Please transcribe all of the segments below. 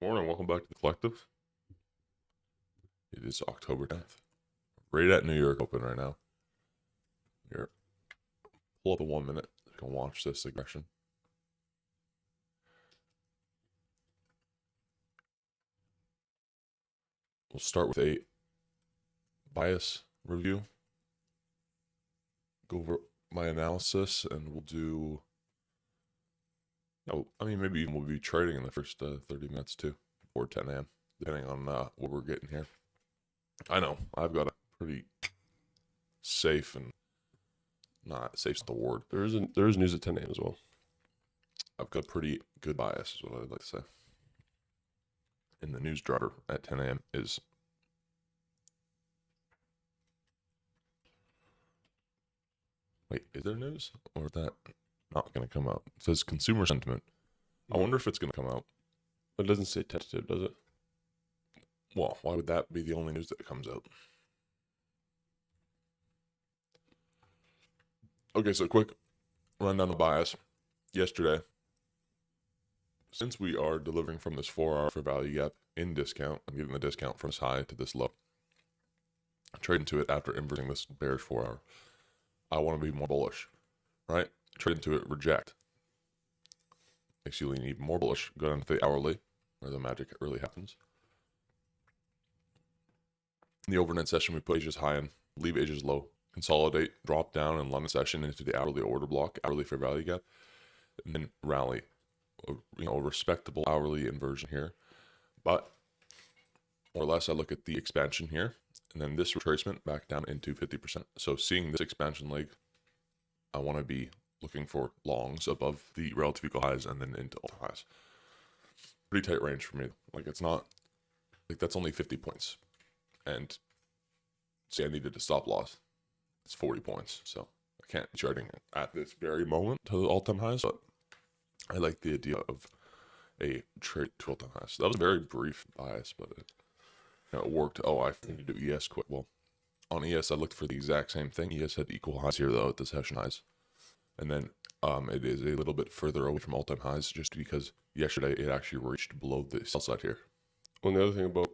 Morning, welcome back to the Collective. It is October 10th. Right at New York Open right now. Here, pull up a 1 minute. You can watch this aggression. We'll start with a bias review. Go over my analysis, and we'll do. Maybe even we'll be trading in the first 30 minutes too, before 10 a.m. Depending on what we're getting here. I know I've got a pretty safe and not safe's the word. There is news at 10 a.m. as well. I've got pretty good bias, is what I'd like to say. And the news driver at 10 a.m. is wait, is there news? Or is that not going to come out? It says consumer sentiment. I wonder if it's going to come out. It doesn't say tentative, does it? Well, why would that be the only news that comes out? Okay, so quick rundown of bias. Yesterday, since we are delivering from this 4-hour for value gap in discount, I'm giving the discount from this high to this low. Trade into it after inverting this bearish 4-hour. I want to be more bullish, right? Trade into it, reject. Makes you lean even more bullish. Go down to the hourly, where the magic really happens. In the overnight session, we put Asia's high in, leave Asia's low, consolidate, drop down in London session into the hourly order block, hourly fair value gap, and then rally. A respectable hourly inversion here. But more or less, I look at the expansion here, and then this retracement back down into 50%. So seeing this expansion leg, I want to be looking for longs above the relative equal highs and then into all highs. Pretty tight range for me. Like, it's not, like, that's only 50 points. And say I needed a stop loss, it's 40 points. So I can't be charting it at this very moment to the all-time highs, but I like the idea of a trade to all-time highs. So that was a very brief bias, but it worked. Oh, I need to do ES quick. Well, on ES, I looked for the exact same thing. ES had equal highs here, though, at the session highs. And then it is a little bit further away from all-time highs just because yesterday it actually reached below the sell side here. Well, the other thing about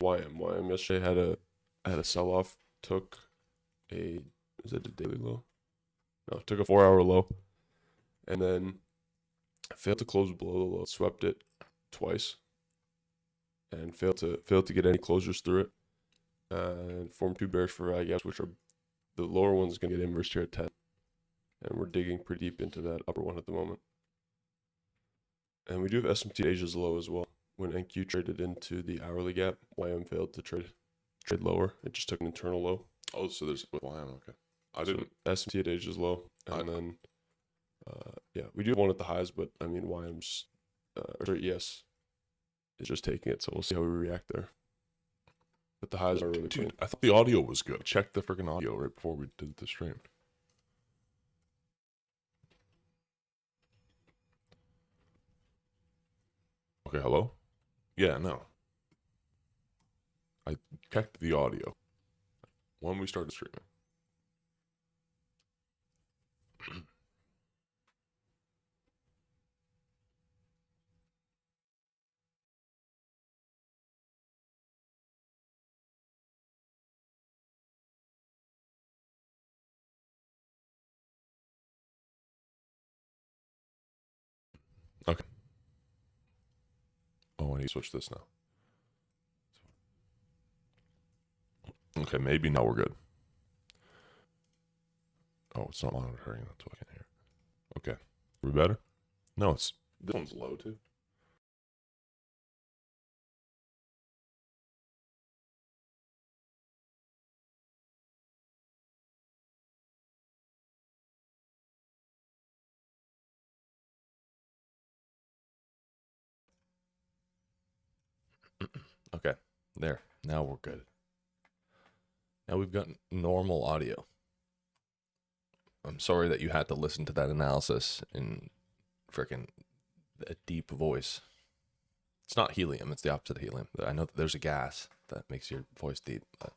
YM yesterday had a sell-off, took is it a daily low? No, it took a 4-hour low, and then failed to close below the low, swept it twice, and failed to get any closures through it, and formed two bearish for value gaps, which are the lower one's going to get inversed here at 10. And we're digging pretty deep into that upper one at the moment. And we do have SMT Asia's low as well. When NQ traded into the hourly gap, YM failed to trade lower. It just took an internal low. Oh, so there's with YM, okay. I didn't. So SMT at Asia's low. And then, we do have one at the highs, but I mean, YM's, ES is just taking it. So we'll see how we react there. But the highs are really clean. I thought the audio was good. Check the freaking audio right before we did the stream. Okay, hello? Yeah, no. I checked the audio when we started streaming. Okay. Oh, I need to switch this now. Okay, maybe now we're good. Oh, it's not monitoring. That's why I can't hear. Okay. Are we better? No, this one's low too. Okay, there. Now we're good. Now we've got normal audio. I'm sorry that you had to listen to that analysis in frickin' a deep voice. It's not helium. It's the opposite of helium. I know that there's a gas that makes your voice deep. But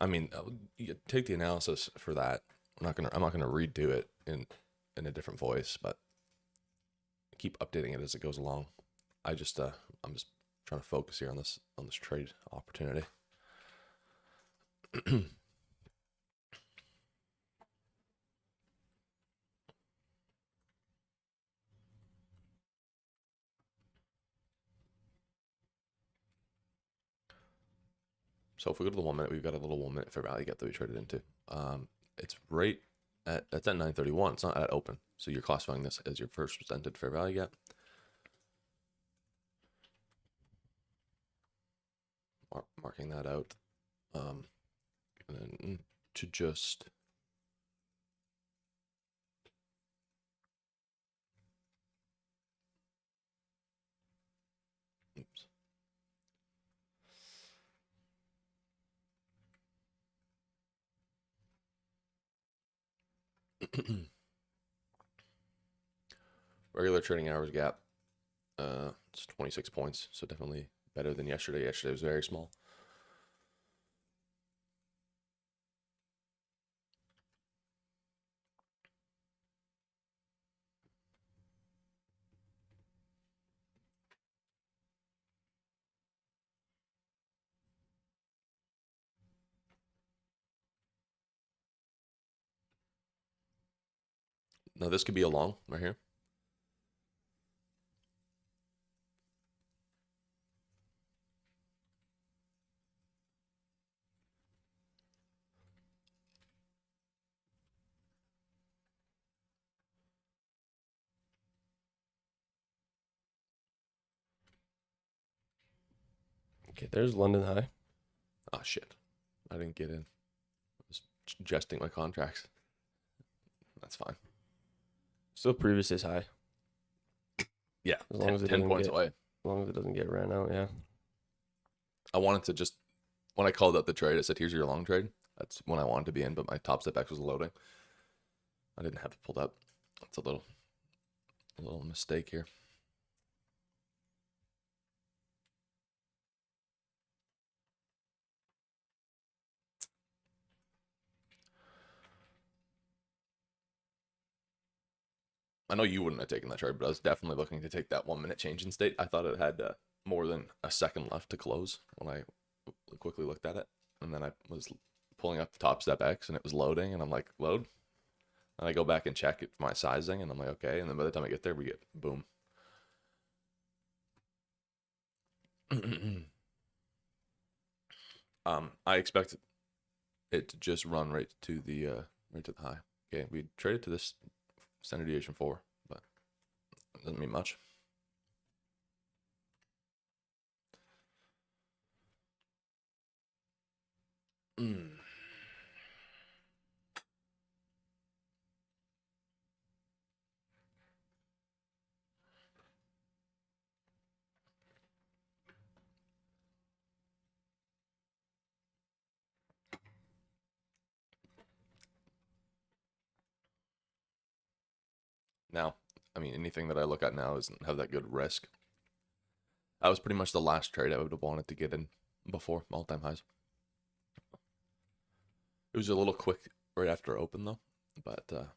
I mean, you take the analysis for that. I'm not gonna redo it in a different voice, but keep updating it as it goes along. I'm just trying to focus here on this trade opportunity. So if we go to the 1 minute, we've got a little 1 minute fair value gap that we traded into. It's right it's at 931. It's not at open. So you're classifying this as your first presented fair value gap. Marking that out. And then to just oops. Regular trading hours gap. It's 26 points, so definitely better than yesterday. Yesterday was very small. Now this could be a long right here. Okay, there's London high. Ah, shit. I didn't get in. I was adjusting my contracts. That's fine. Still previous is high. Yeah, As long as it 10 doesn't points get- away. As long as it doesn't get ran out, yeah. I wanted to just, when I called out the trade, I said, here's your long trade. That's when I wanted to be in, but my top step X was loading. I didn't have it pulled up. That's a little mistake here. I know you wouldn't have taken that trade, but I was definitely looking to take that 1 minute change in state. I thought it had more than a second left to close when I quickly looked at it. And then I was pulling up the top step X and it was loading, and I'm like, load. And I go back and check it for my sizing, and I'm like, okay. And then by the time I get there, we get boom. I expect it to just run right to the high. Okay, we traded to this standard deviation 4, but it doesn't mean much. Now, I mean, anything that I look at now doesn't have that good risk. That was pretty much the last trade I would have wanted to get in before all-time highs. It was a little quick right after open, though, but I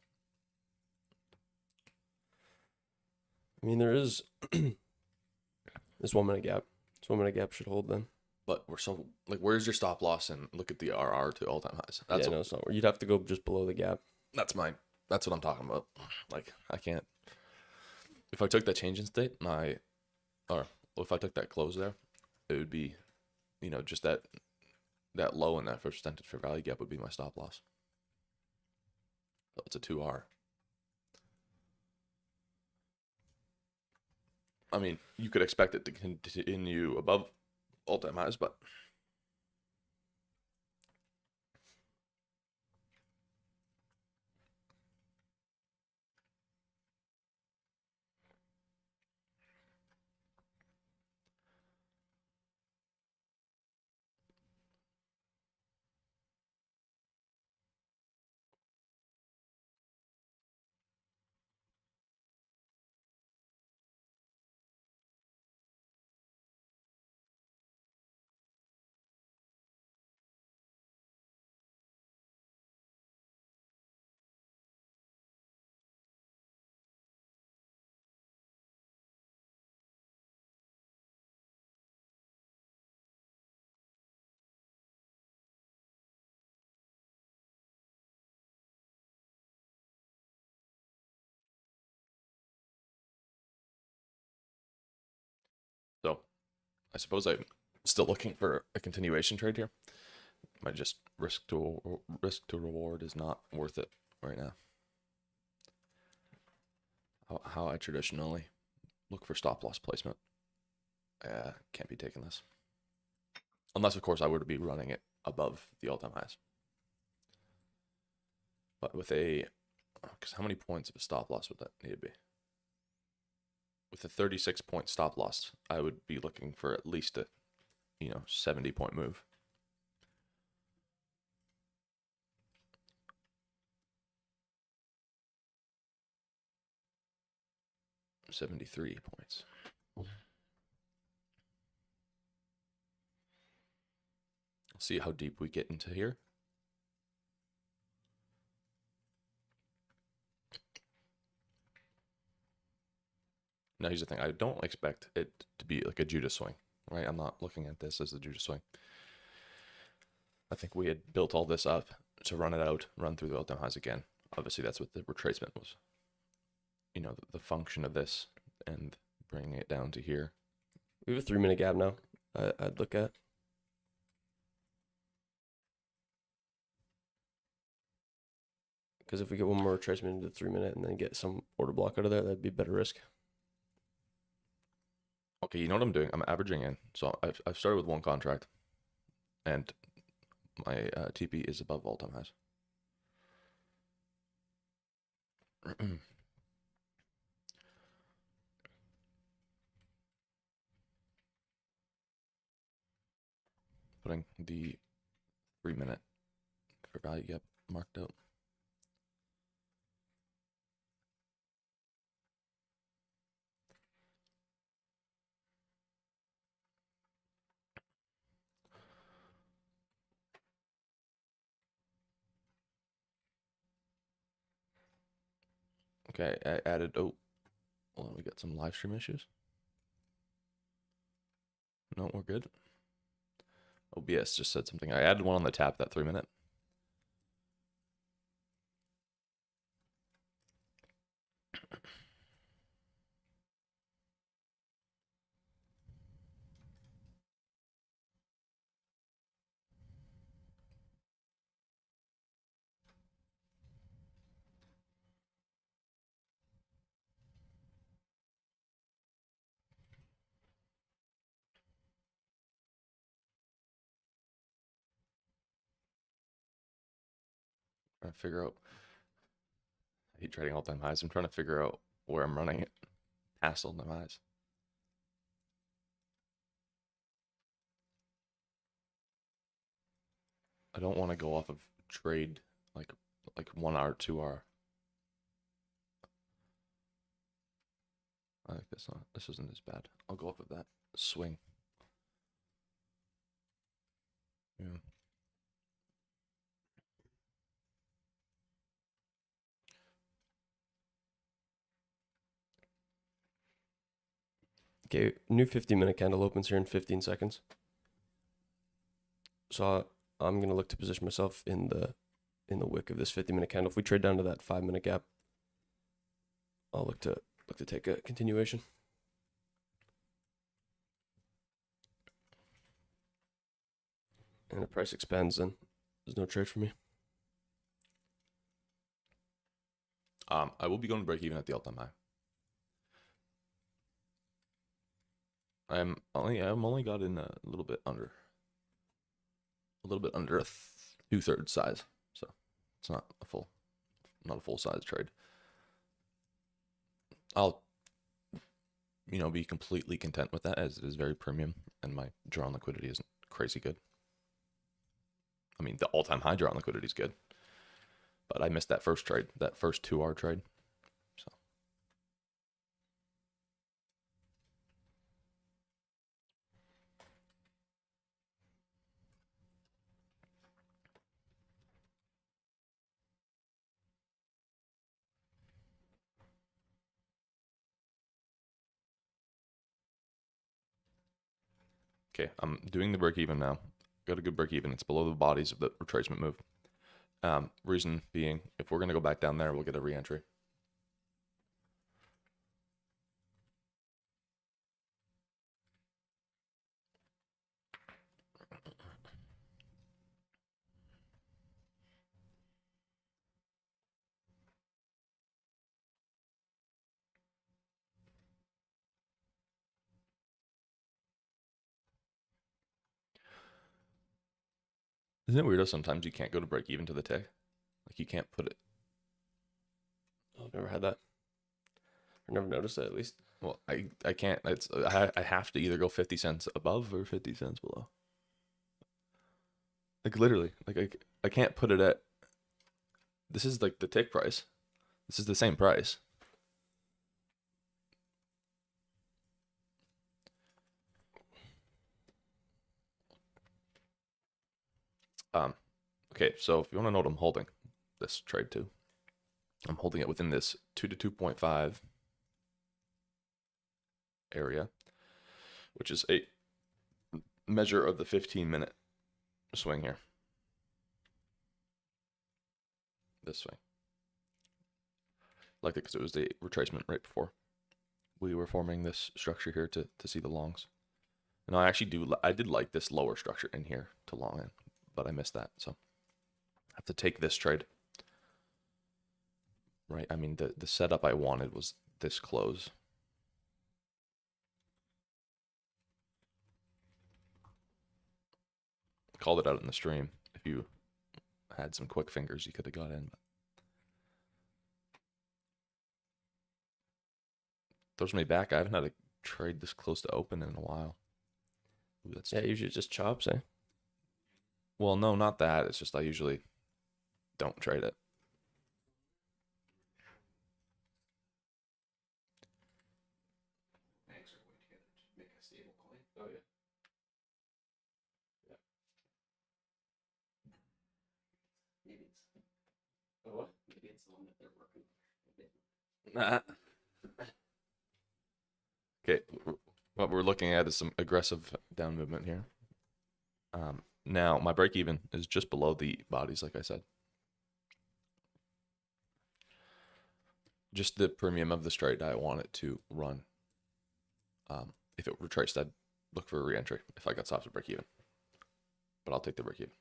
mean, there is this 1 minute gap. This 1 minute gap should hold then. but we're so like, where's your stop loss? And look at the RR to all-time highs. That's Yeah, no, it's not. You'd have to go just below the gap. that's what I'm talking about. Like, I can't. If I took that change in state, if I took that close there, it would be, just that low in that first percentage for value gap would be my stop loss. So it's a 2R. I mean, you could expect it to continue above all-time highs, but I suppose I'm still looking for a continuation trade here. Might just risk to reward is not worth it right now. How I traditionally look for stop loss placement. Can't be taking this. Unless, of course, I were to be running it above the all-time highs. But with because how many points of a stop loss would that need to be? With a 36-point stop loss, I would be looking for at least a, 70-point move. $73 points. See how deep we get into here. Now here's the thing, I don't expect it to be like a Judas swing, right? I'm not looking at this as a Judas swing. I think we had built all this up to run it out, run through the all-time highs again. Obviously that's what the retracement was. The function of this and bringing it down to here. We have a 3-minute gap now. I'd look at. Because if we get one more retracement into the 3-minute and then get some order block out of there, that'd be better risk. Okay, you know what I'm doing? I'm averaging in. So I've started with one contract, and my TP is above all-time highs. Putting the 3-minute for value gap marked out. Okay, I added, hold on, we got some live stream issues. No, we're good. OBS just said something. I added one on the tap, that 3-minute. Trying to figure out, I hate trading all-time highs. I'm trying to figure out where I'm running it past all-time highs. I don't want to go off of trade like 1 hour, 2 hour. I like this one. This isn't as bad. I'll go off of that swing. Yeah. Okay, new 50-minute candle opens here in 15 seconds. So I'm going to look to position myself in the wick of this 50-minute candle. If we trade down to that 5-minute gap, I'll look to take a continuation. And if price expands, then there's no trade for me. I will be going to break even at the all-time high. I'm only got in a little bit under a 2/3 size, so it's not a full size trade. I'll be completely content with that, as it is very premium and my draw on liquidity isn't crazy good. I mean, the all-time high draw on liquidity is good, but I missed that first trade, that first 2-hour trade. So okay, I'm doing the break even now. Got a good break even. It's below the bodies of the retracement move. Reason being, if we're going to go back down there, we'll get a re-entry. Isn't it weird how sometimes you can't go to break even to the tick? Like you can't put it. I've never had that. I've never noticed it, at least. Well, I can't. I have to either go 50 cents above or 50 cents below. Like literally, like I can't put it at. This is like the tick price. This is the same price. Okay, so if you want to know what I'm holding, this trade too, I'm holding it within this 2 to 2.5 area, which is a measure of the 15-minute swing here. This swing. Like it because it was the retracement right before we were forming this structure here to see the longs. And I did like this lower structure in here to long in, but I missed that, so I have to take this trade. Right, I mean the setup I wanted was this close. Called it out in the stream. If you had some quick fingers, you could have got in. But throws me back. I haven't had a trade this close to open in a while. Ooh, that's Usually just chops, eh? Well, no, not that. It's just I usually don't trade it. Banks are going together to make a stable coin. Oh, yeah. Maybe it's. Oh, what? Maybe it's the one that they're working on. Okay, what we're looking at is some aggressive down movement here. Now, my break even is just below the bodies, like I said. Just the premium of this trade, I want it to run. If it retraced, I'd look for a re-entry if I got stops at break even. But I'll take the break even.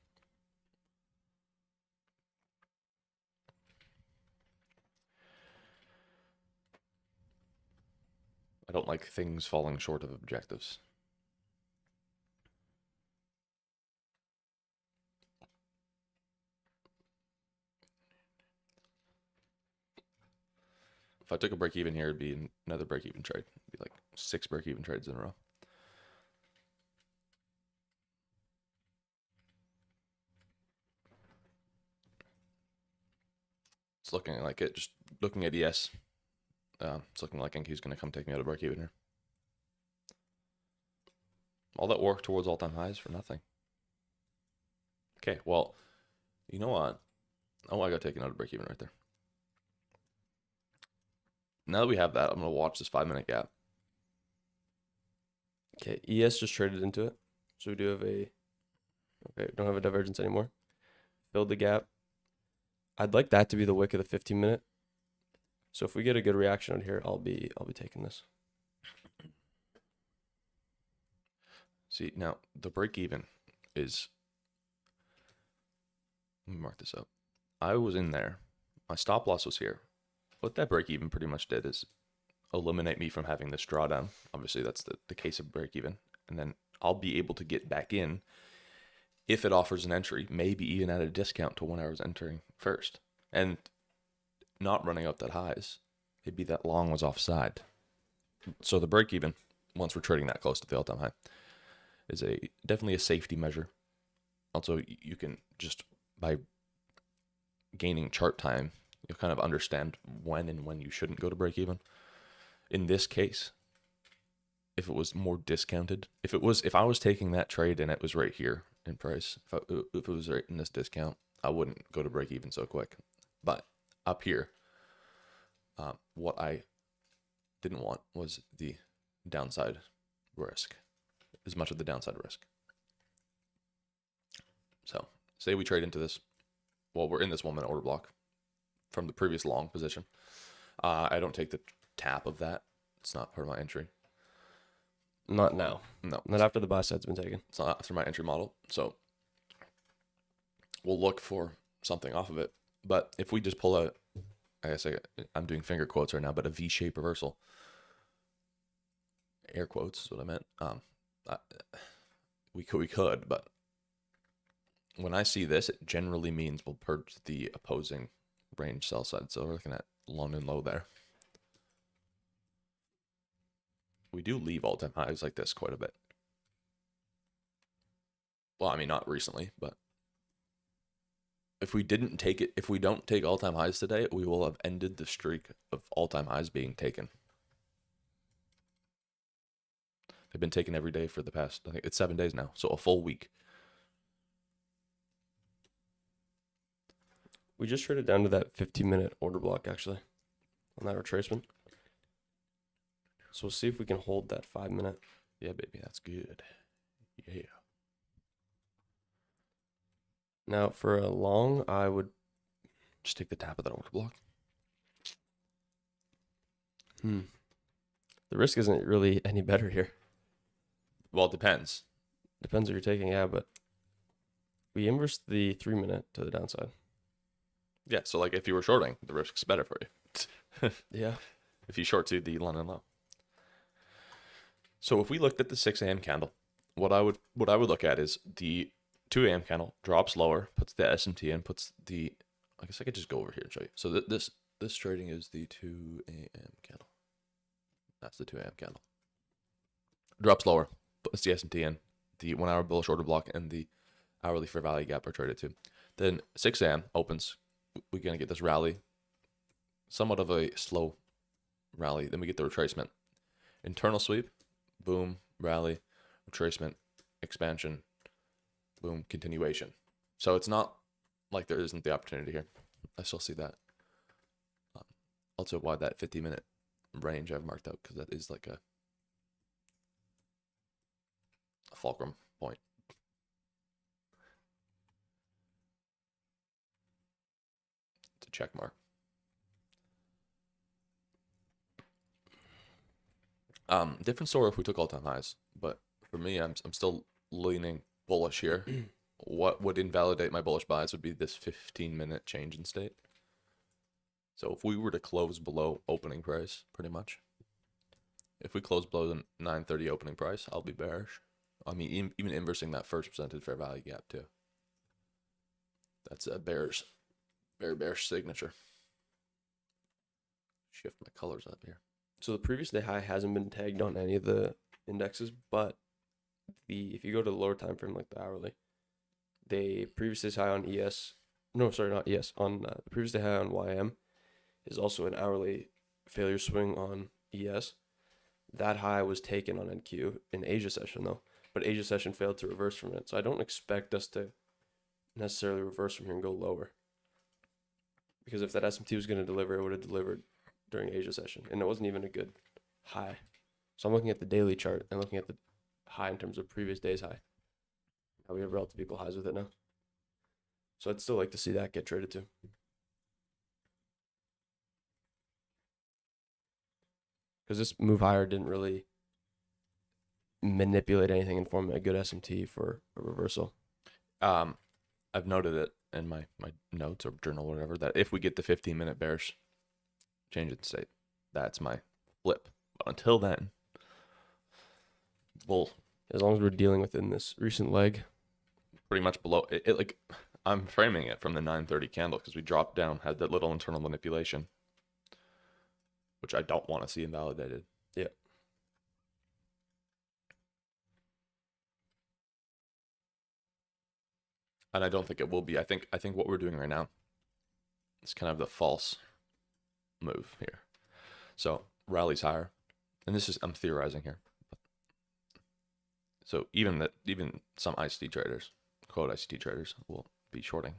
I don't like things falling short of objectives. If I took a break even here, it'd be another break even trade. It'd be like 6 break even trades in a row. It's looking like it. Just looking at ES, it's looking like he's going to come take me out of break even here. All that work towards all-time highs for nothing. Okay, well, you know what? Oh, I got taken out of break even right there. Now that we have that, I'm going to watch this 5-minute gap. Okay, ES just traded into it. So we do have a. Okay, don't have a divergence anymore. Filled the gap. I'd like that to be the wick of the 15-minute. So if we get a good reaction on here, I'll be taking this. See, now the break even is. Let me mark this up. I was in there. My stop loss was here. What that break even pretty much did is eliminate me from having this drawdown. Obviously, that's the case of break even. And then I'll be able to get back in if it offers an entry, maybe even at a discount to when I was entering first. And not running up that highs. Maybe that long was offside. So the break even, once we're trading that close to the all-time high, is definitely a safety measure. Also, you can just, by gaining chart time, you'll kind of understand when and when you shouldn't go to break even. In this case, if it was more discounted, if I was taking that trade and it was right here in price, if it was right in this discount, I wouldn't go to break even so quick. But up here, what I didn't want was the downside risk, as much of the downside risk. So say we trade into this, well, we're in this 1-minute order block from the previous long position. I don't take the tap of that. It's not part of my entry. Not now. No. Not after the buy side's been taken. It's not through my entry model. So we'll look for something off of it. But if we just pull a, I guess I'm doing finger quotes right now, but a V-shaped reversal, air quotes is what I meant. We could, but when I see this, it generally means we'll purge the opposing range sell side. So we're looking at London low there. We do leave all-time highs like this quite a bit. Well, I mean, not recently, but if we don't take all-time highs today, we will have ended the streak of all-time highs being taken. They've been taken every day for the past, I think it's 7 days now, so a full week. We just traded down to that 15-minute order block, actually, on that retracement. So we'll see if we can hold that 5-minute. Yeah, baby, that's good. Yeah. Now, for a long, I would Just take the top of that order block. The risk isn't really any better here. Well, it depends. Depends what you're taking, yeah, but we inversed the 3-minute to the downside. Yeah, so like if you were shorting, the risk's better for you. Yeah. If you short to the London low. So if we looked at the 6 a.m. candle, what I would look at is the 2 a.m. candle drops lower, puts the SMT in, puts the, I guess I could just go over here and show you. So this trading is the 2 a.m. candle. That's the 2 a.m. candle. Drops lower, puts the SMT in, the 1 hour bullish order block and the hourly fair value gap are traded to. Then 6 a.m. opens. We're going to get this rally, somewhat of a slow rally. Then we get the retracement. Internal sweep, boom, rally, retracement, expansion, boom, continuation. So it's not like there isn't the opportunity here. I still see that. Also, why that 50-minute range I've marked out, because that is like a fulcrum point. It's a check mark. Different story if we took all-time highs, but for me, I'm still leaning bullish here. What would invalidate my bullish bias would be this 15-minute change in state. So if we were to close below opening price, pretty much. If we close below the 930 opening price, I'll be bearish. I mean, even inversing that first presented fair value gap too. That's a bearish signature. Shift my colors up here. So the previous day high hasn't been tagged on any of the indexes, but if you go to the lower time frame, like the hourly, the previous day high on ES, no, sorry, not ES, on the previous day high on YM is also an hourly failure swing on ES. That high was taken on NQ in Asia session though, but Asia session failed to reverse from it. So I don't expect us to necessarily reverse from here and go lower, because if that SMT was going to deliver, it would have delivered during Asia session, and it wasn't even a good high. So I'm looking at the daily chart and looking at the high in terms of previous day's high. Now we have relative equal highs with it now. So I'd still like to see that get traded too. Because this move higher didn't really manipulate anything and form a good SMT for a reversal. I've noted it in my notes or journal, whatever, that if we get the 15-minute bearish change in state, that's my flip. But until then, bull. As long as we're dealing within this recent leg. Pretty much below it, like I'm framing it from the 930 candle because we dropped down, had that little internal manipulation, which I don't want to see invalidated. Yeah. And I don't think it will be. I think what we're doing right now is kind of the false move here. So rallies higher, and this is, I'm theorizing here. So even some ICT traders, quote ICT traders, will be shorting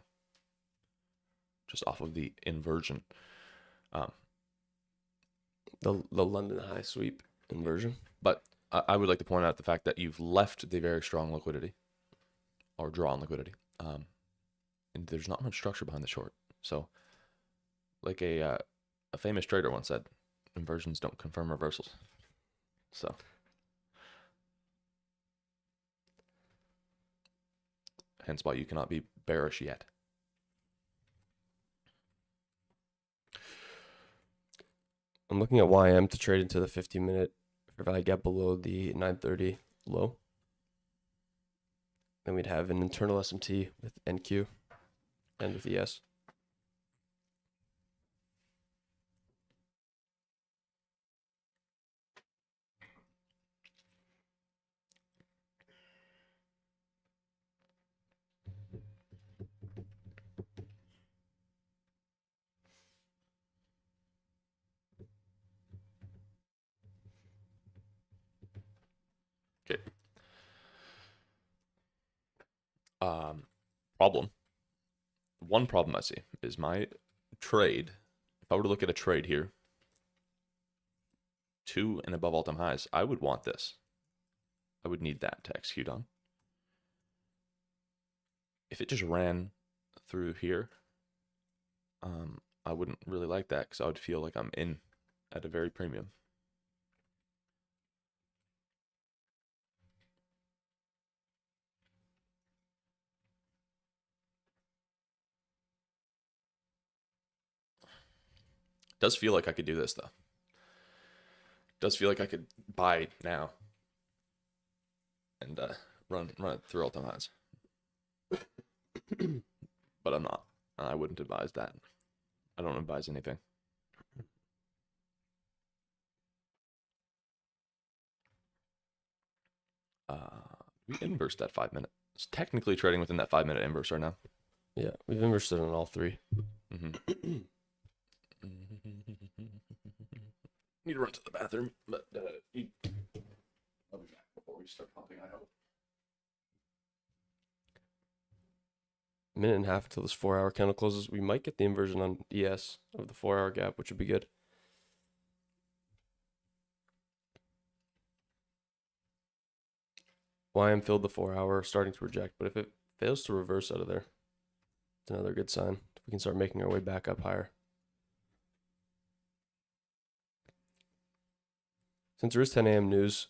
just off of the inversion. The London high sweep inversion. But I would like to point out the fact that you've left the very strong liquidity or draw on liquidity. And there's not much structure behind the short. So like a famous trader once said, inversions don't confirm reversals. So hence why you cannot be bearish yet. I'm looking at YM to trade into the 15-minute fair value gap below the 930 low. Then we'd have an internal SMT with NQ and with ES. Okay. Problem. One problem I see is my trade. If I were to look at a trade here, 2 and above all-time highs, I would want this. I would need that to execute on. If it just ran through here, I wouldn't really like that because I would feel like I'm in at a very premium. Does feel like I could do this though. Does feel like I could buy now and run it through all-time highs. But I'm not. I wouldn't advise that. I don't advise anything. We inversed that 5 minute. It's technically trading within that 5 minute inverse right now. Yeah, we've inversed on all three. Mm-hmm. Need to run to the bathroom, but I'll be back before we start pumping. I hope. Minute and a half until this 4-hour candle closes. We might get the inversion on ES of the 4-hour gap, which would be good. YM filled the 4-hour, starting to reject, but if it fails to reverse out of there, it's another good sign. If we can start making our way back up higher. Since there is 10 a.m. news,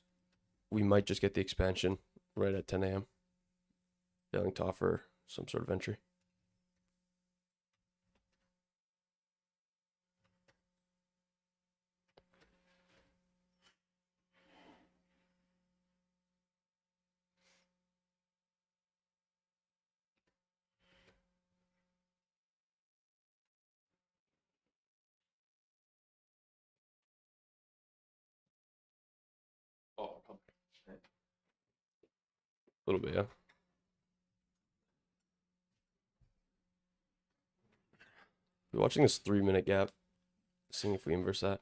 we might just get the expansion right at 10 a.m. Failing to offer some sort of entry. Oh, A little bit, yeah. We're watching this 3-minute gap, seeing if we inverse that.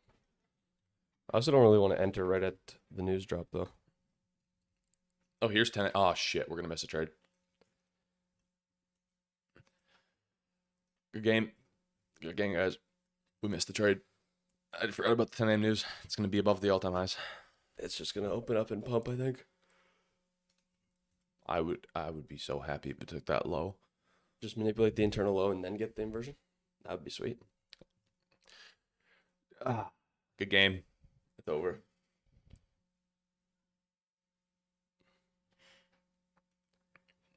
I also don't really want to enter right at the news drop, though. Oh, here's 10. Oh, shit. We're going to miss a trade. Good game. Good game, guys. We missed the trade. I forgot about the 10 a.m. news. It's going to be above the all-time highs. It's just going to open up and pump, I think. I would be so happy if it took that low. Just manipulate the internal low and then get the inversion. That would be sweet. Good game. It's over.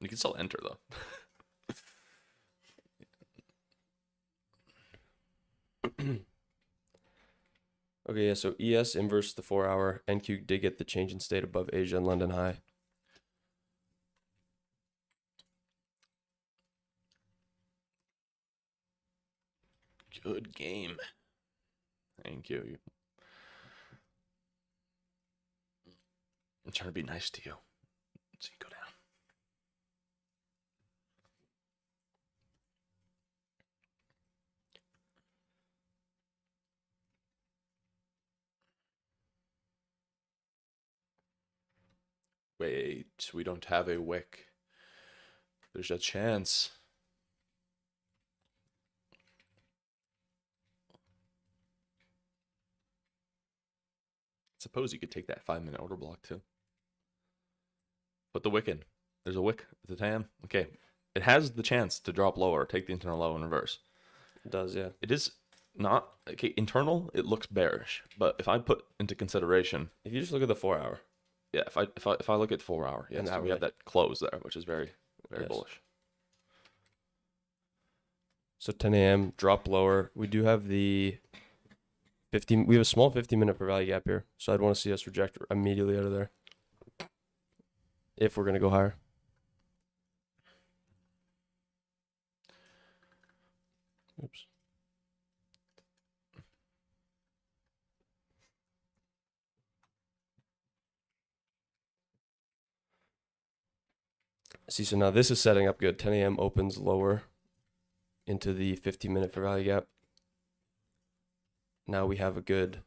You can still enter, though. Okay, yeah, so ES inverse the 4-hour. NQ did get the change in state above Asia and London high. Good game. Thank you. I'm trying to be nice to you. So you go down. Wait, we don't have a wick. There's a chance. Suppose you could take that 5 minute order block too. Put the wick in. There's a wick at the TAM. Okay. It has the chance to drop lower, take the internal low and reverse. It does, yeah. It is not okay. Internal, it looks bearish, but if I put into consideration, If you just look at the 4-hour. yeah, if I look at 4-hour, yes, And we hourly. have that close there, which is very Yes. bullish. So 10 a.m. drop lower. We do have the 15. We have a small 15-minute per value gap here, so I'd want to see us reject immediately out of there if we're gonna go higher. Oops. See, so now this is setting up good. 10 a.m. opens lower into the 15-minute fair value gap. Now we have a good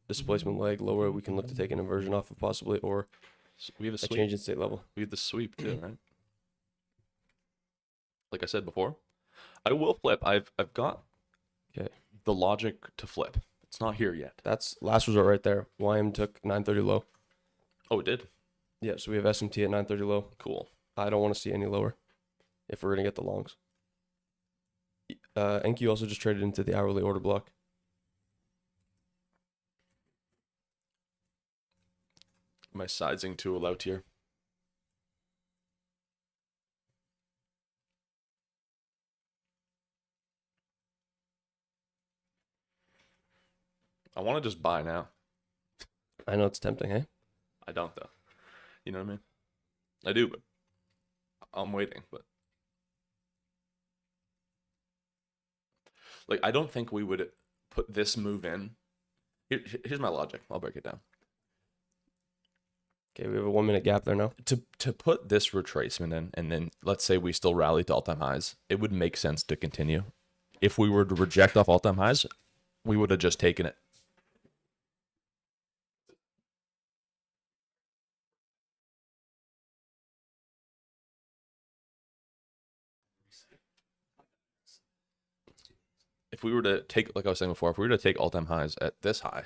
displacement leg lower. We can look to take an inversion off of possibly, or We have a a sweep. change in state level. We have the sweep too, right? Like I said before, I will flip. I've got Okay. the logic to flip. It's not here yet. That's last resort right there. YM took 930 low. Oh, it did. Yeah, so we have SMT at 930 low. Cool. I don't want to see any lower if we're going to get the longs. NQ also just traded into the hourly order block. Am I sizing too loud here? I want to just buy now. I know it's tempting, hey? I don't though. You know what I mean? I do, but I'm waiting. But like, I don't think we would put this move in. Here's my logic. I'll break it down. Okay, we have a 1 minute gap there now. To put this retracement in, and then let's say we still rally to all-time highs, it would make sense to continue. If we were to reject off all-time highs, we would have just taken it. If we were to take, like I was saying before, if we were to take all-time highs at this high,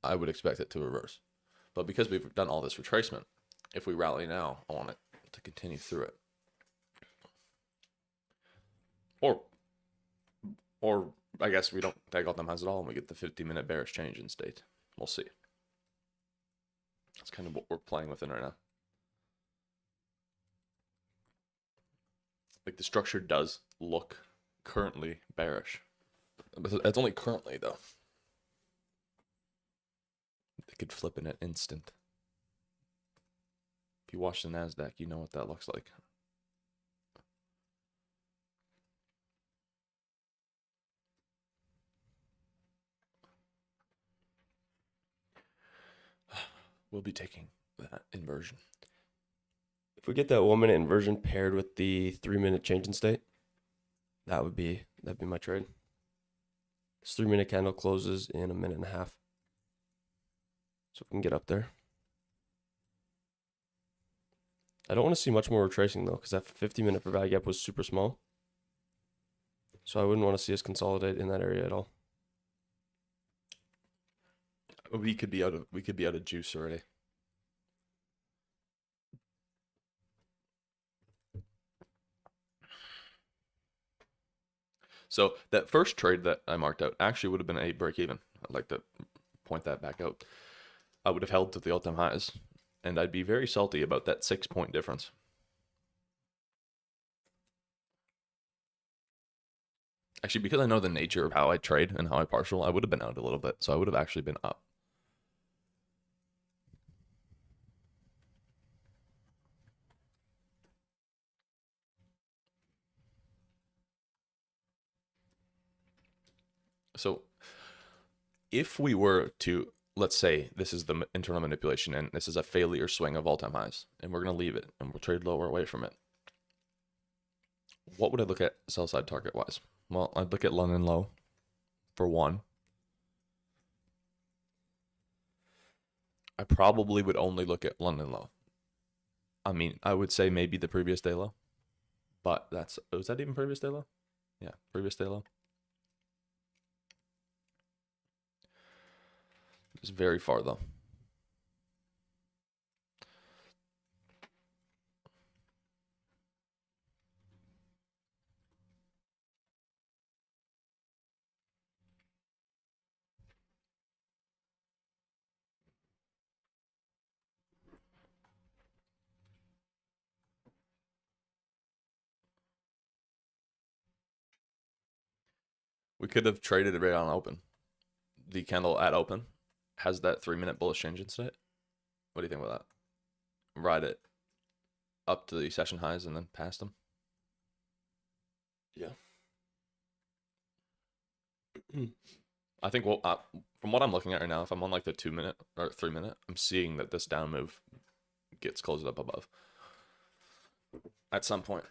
I would expect it to reverse. But because we've done all this retracement, if we rally now, I want it to continue through it. Or I guess we don't take all-time highs at all and we get the 50-minute bearish change in state. We'll see. That's kind of what we're playing within right now. Like the structure does look currently bearish. But it's only currently though. They could flip in an instant. If you watch the NASDAQ, you know what that looks like. We'll be taking that inversion. If we get that 1 minute inversion paired with the 3 minute change in state, that'd be my trade. This 3 minute candle closes in a minute and a half. So if we can get up there. I don't want to see much more retracing though, because that 50-minute fair value gap was super small. So I wouldn't want to see us consolidate in that area at all. We could be out of juice already. So that first trade that I marked out actually would have been a break even. I'd like to point that back out. I would have held to the all-time highs, and I'd be very salty about that 6-point difference. Actually, because I know the nature of how I trade and how I partial, I would have been out a little bit, so I would have actually been up. So if we were to, let's say this is the internal manipulation and this is a failure swing of all-time highs, and we're going to leave it and we'll trade lower away from it. What would I look at sell side target wise? Well, I'd look at London low for one. I probably would only look at London low. I mean, I would say maybe the previous day low, but was that even previous day low? Yeah, previous day low. It's very far though. We could have traded it right on open. The candle at open has that 3-minute bullish change in state. What do you think about that? Ride it up to the session highs and then past them. Yeah. I think from what I'm looking at right now, if I'm on like the 2 minute or 3 minute, I'm seeing that this down move gets closed up above at some point.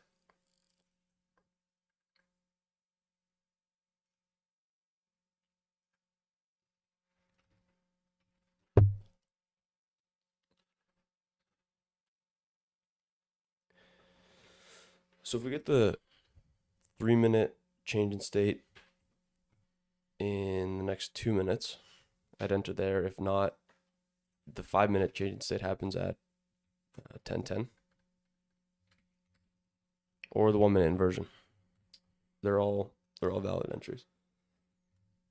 So if we get the 3-minute change in state in the next 2 minutes, I'd enter there. If not, the 5-minute change in state happens at 10:10, or the 1-minute inversion. They're all valid entries.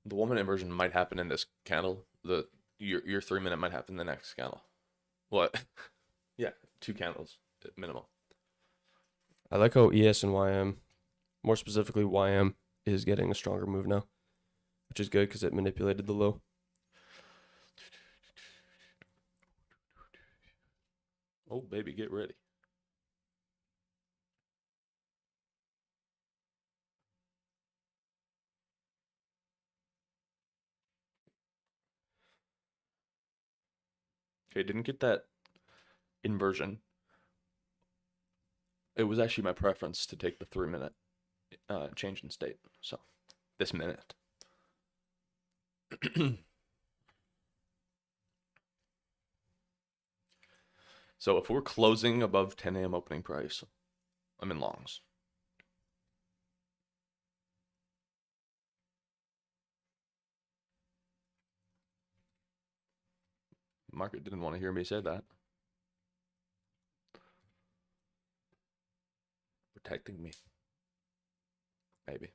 The 1 minute inversion might happen in this candle. Your 3 minute might happen in the next candle. What? Yeah, 2 candles at minimum. I like how ES and YM, more specifically YM, is getting a stronger move now, which is good because it manipulated the low. Oh, baby, get ready. Okay, didn't get that inversion. It was actually my preference to take the 3 minute change in state. So this minute. So if we're closing above 10 a.m. opening price, I'm in longs. Market didn't want to hear me say that. Protecting me. Maybe.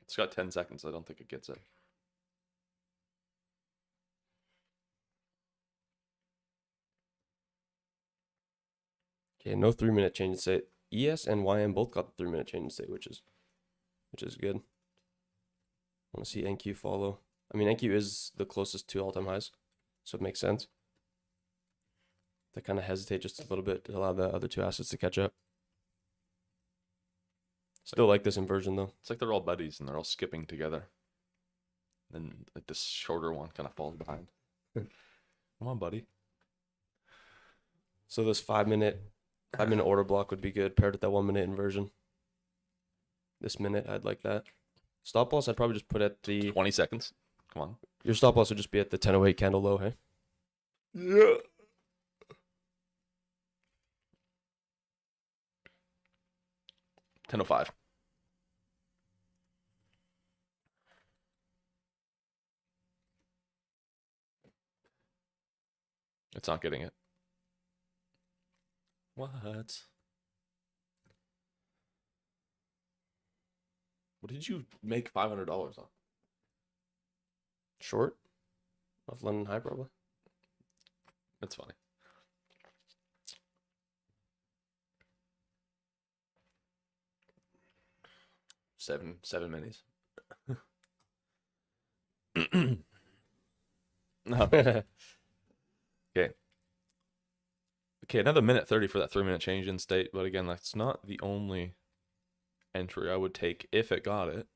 It's got 10 seconds. I don't think it gets it. Okay, no 3-minute change in state. ES and YM both got the 3-minute change in state, which is good. I want to see NQ follow. I mean, NQ is the closest to all-time highs, so it makes sense. They kind of hesitate just a little bit to allow the other two assets to catch up. Still like this inversion though. It's like they're all buddies and they're all skipping together. Then like this shorter one kind of falls behind. Come on, buddy. So this 5-minute order block would be good paired with that 1-minute inversion. This minute, I'd like that. Stop loss, I'd probably just put at the 20 seconds. Come on. Your stop loss would just be at the 10:08 candle low, hey? Yeah. $10.05. It's not getting it. What? What did you make $500 on? Short? Off London High, probably. That's funny. Seven minis. No. Okay. Okay, another minute 30 for that 3-minute change in state, but again, that's not the only entry I would take if it got it.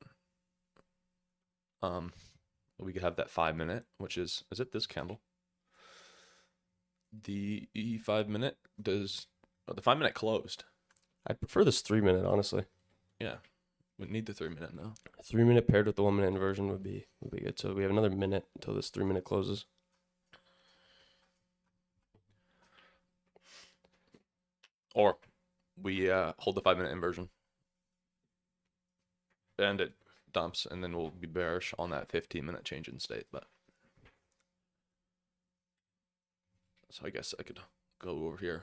We could have that 5-minute, which is it this candle? The 5-minute does the 5-minute closed. I'd prefer this 3-minute, honestly. Yeah. We need the 3-minute now. 3-minute paired with the 1-minute inversion would be good. So we have another minute until this 3-minute closes. Or we hold the 5-minute inversion. And it dumps, and then we'll be bearish on that 15-minute change in state. But so I guess I could go over here.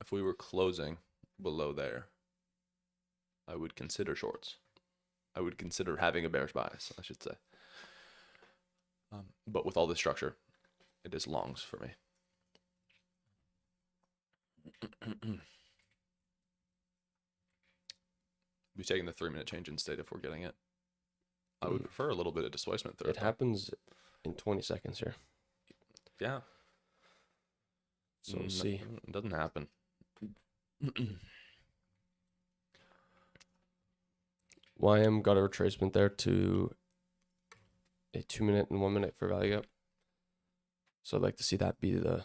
If we were closing below there, I would consider shorts. I would consider having a bearish bias, I should say. But with all this structure, it is longs for me. We're taking the 3-minute change in state if we're getting it. I would prefer a little bit of displacement through It happens in 20 seconds here. Yeah. So we'll see. It doesn't happen. YM got a retracement there to a 2 minute and 1 minute fair value gap. So I'd like to see that be the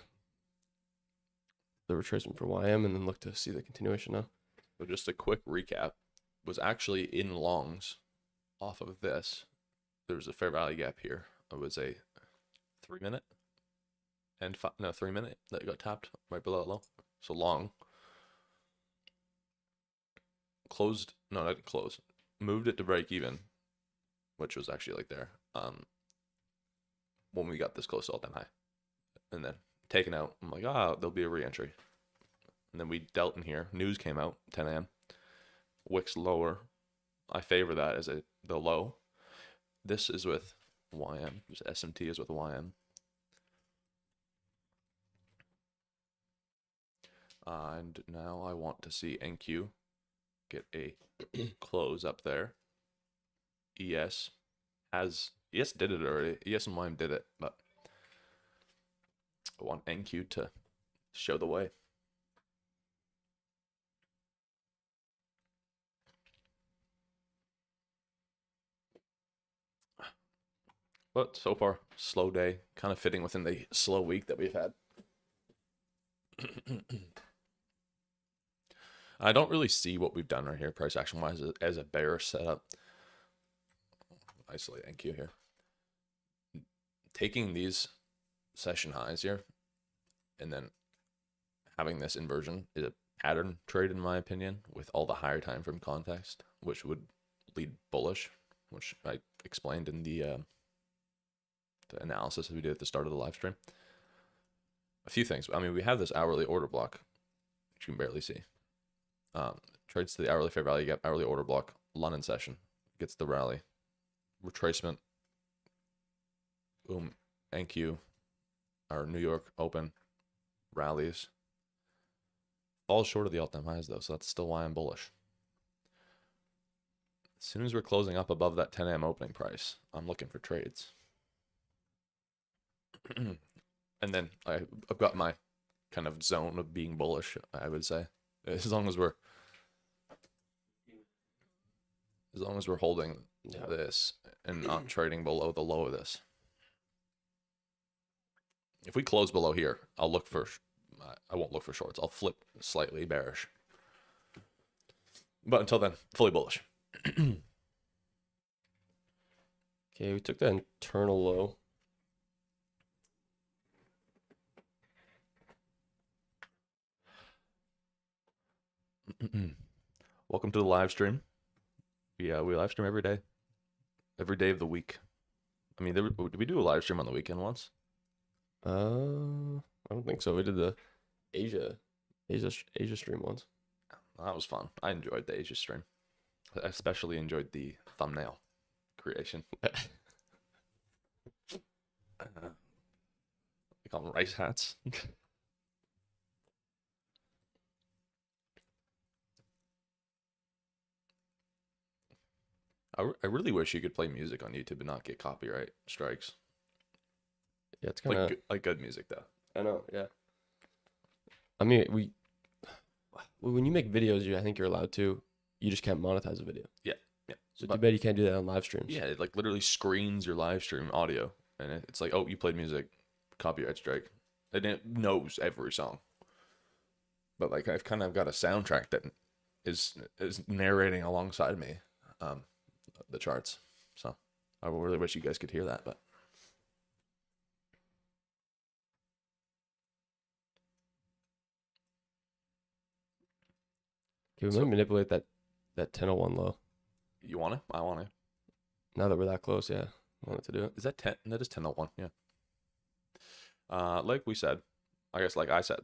retracement for YM, and then look to see the continuation now. So just a quick recap, was actually in longs off of this. There was a fair value gap here. It was a 3 minute and 3 minute that got tapped right below that low. So long. Closed, no, not close. Moved it to break even, which was actually like there. When we got this close to all-time high. And then taken out, I'm like, there'll be a re-entry. And then we dealt in here. News came out, 10 a.m. Wicks lower. I favor that as the low. This is with YM. This SMT is with YM. And now I want to see NQ get a close up there. ES did it already. ES and YM did it, but I want NQ to show the way. But so far, slow day, kind of fitting within the slow week that we've had. I don't really see what we've done right here, price action wise, as a bearish setup. Isolate NQ here. Taking these session highs here and then having this inversion is a pattern trade, in my opinion, with all the higher time frame context, which would lead bullish, which I explained in the analysis we did at the start of the live stream. A few things. I mean, we have this hourly order block, which you can barely see. Trades to the hourly fair value gap, hourly order block, London session, gets the rally, retracement, boom, NQ, our New York Open, rallies. Falls short of the all-time highs though, so that's still why I'm bullish. As soon as we're closing up above that 10 a.m. opening price, I'm looking for trades. And then I've got my kind of zone of being bullish, I would say. As long as we're holding this and not trading below the low of this. If we close below here, I won't look for shorts. I'll flip slightly bearish. But until then, fully bullish. Okay, we took that internal low. Welcome to the live stream. We live stream every day of the week. I mean, did we do a live stream on the weekend once? I don't think so. We did the Asia stream once. That was fun. I enjoyed the Asia stream. I especially enjoyed the thumbnail creation. They call them rice hats. I really wish you could play music on YouTube and not get copyright strikes. Yeah, it's kind of like good music though. I know, yeah. I mean, when you make videos, I think you're allowed to. You just can't monetize a video. Yeah. So too bad you can't do that on live streams. Yeah, it like literally screens your live stream audio, and it's like, oh, you played music, copyright strike, and it knows every song. But like, I've kind of got a soundtrack that is narrating alongside me, the charts. So I really wish you guys could hear that, but. Can we manipulate that 1001 low? You want to? I want to. Now that we're that close, yeah. I wanted to do it. Is that 10? That is 1001, yeah. Like we said, I guess like I said,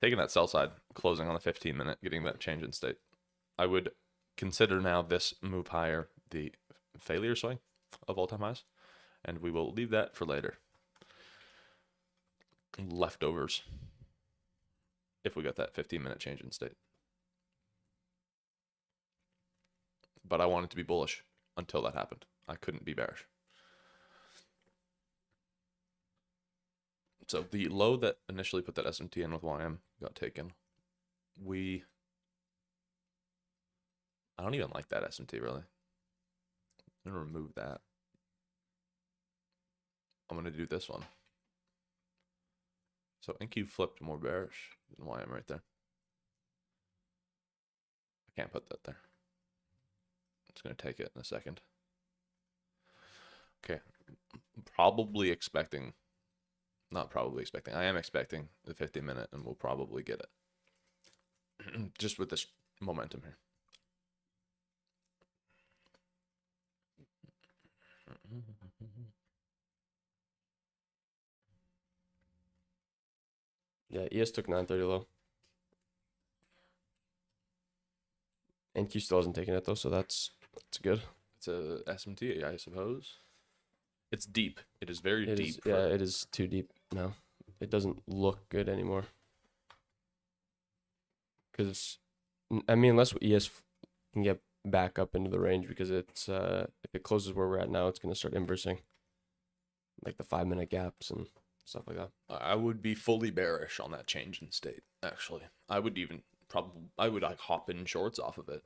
taking that sell side, closing on the 15-minute, getting that change in state, I would consider now this move higher the failure swing of all-time highs, and we will leave that for later. Leftovers, if we got that 15-minute change in state. But I want it to be bullish. until that happened. I couldn't be bearish. So the low that initially put that SMT in with YM got taken. I don't even like that SMT really. I'm gonna remove that. I'm gonna do this one. So NQ flipped more bearish than YM right there. I can't put that there. I'm just gonna take it in a second. Okay, probably expecting, not probably expecting, I am expecting the 50-minute, and we'll probably get it. Just with this momentum here. Yeah, ES took 930 low. NQ still hasn't taken it though, so that's good. It's a SMT, I suppose. It's deep. It is very It deep. is, yeah, it is too deep now. It doesn't look good anymore. Because, I mean, unless ES can get back up into the range, because it's if it closes where we're at now, it's going to start inversing. Like the 5-minute gaps and stuff like that. I would be fully bearish on that change in state, actually. I would even I would like hop in shorts off of it.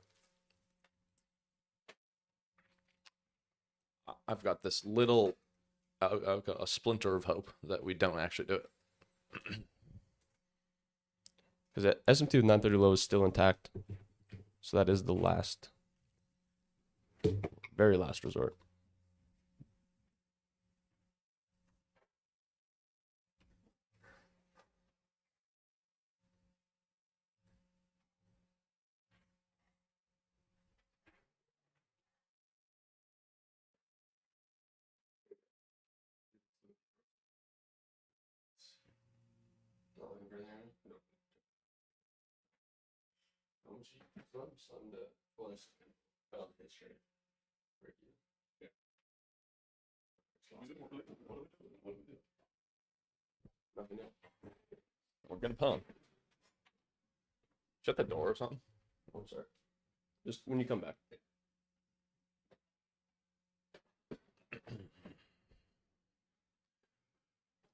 I've got this little, I've got a splinter of hope that we don't actually do it. Because that SMT with 930 low is still intact. So that is the last, very last resort. We're gonna pump. Shut the door or something. Oh, sorry. Just when you come back.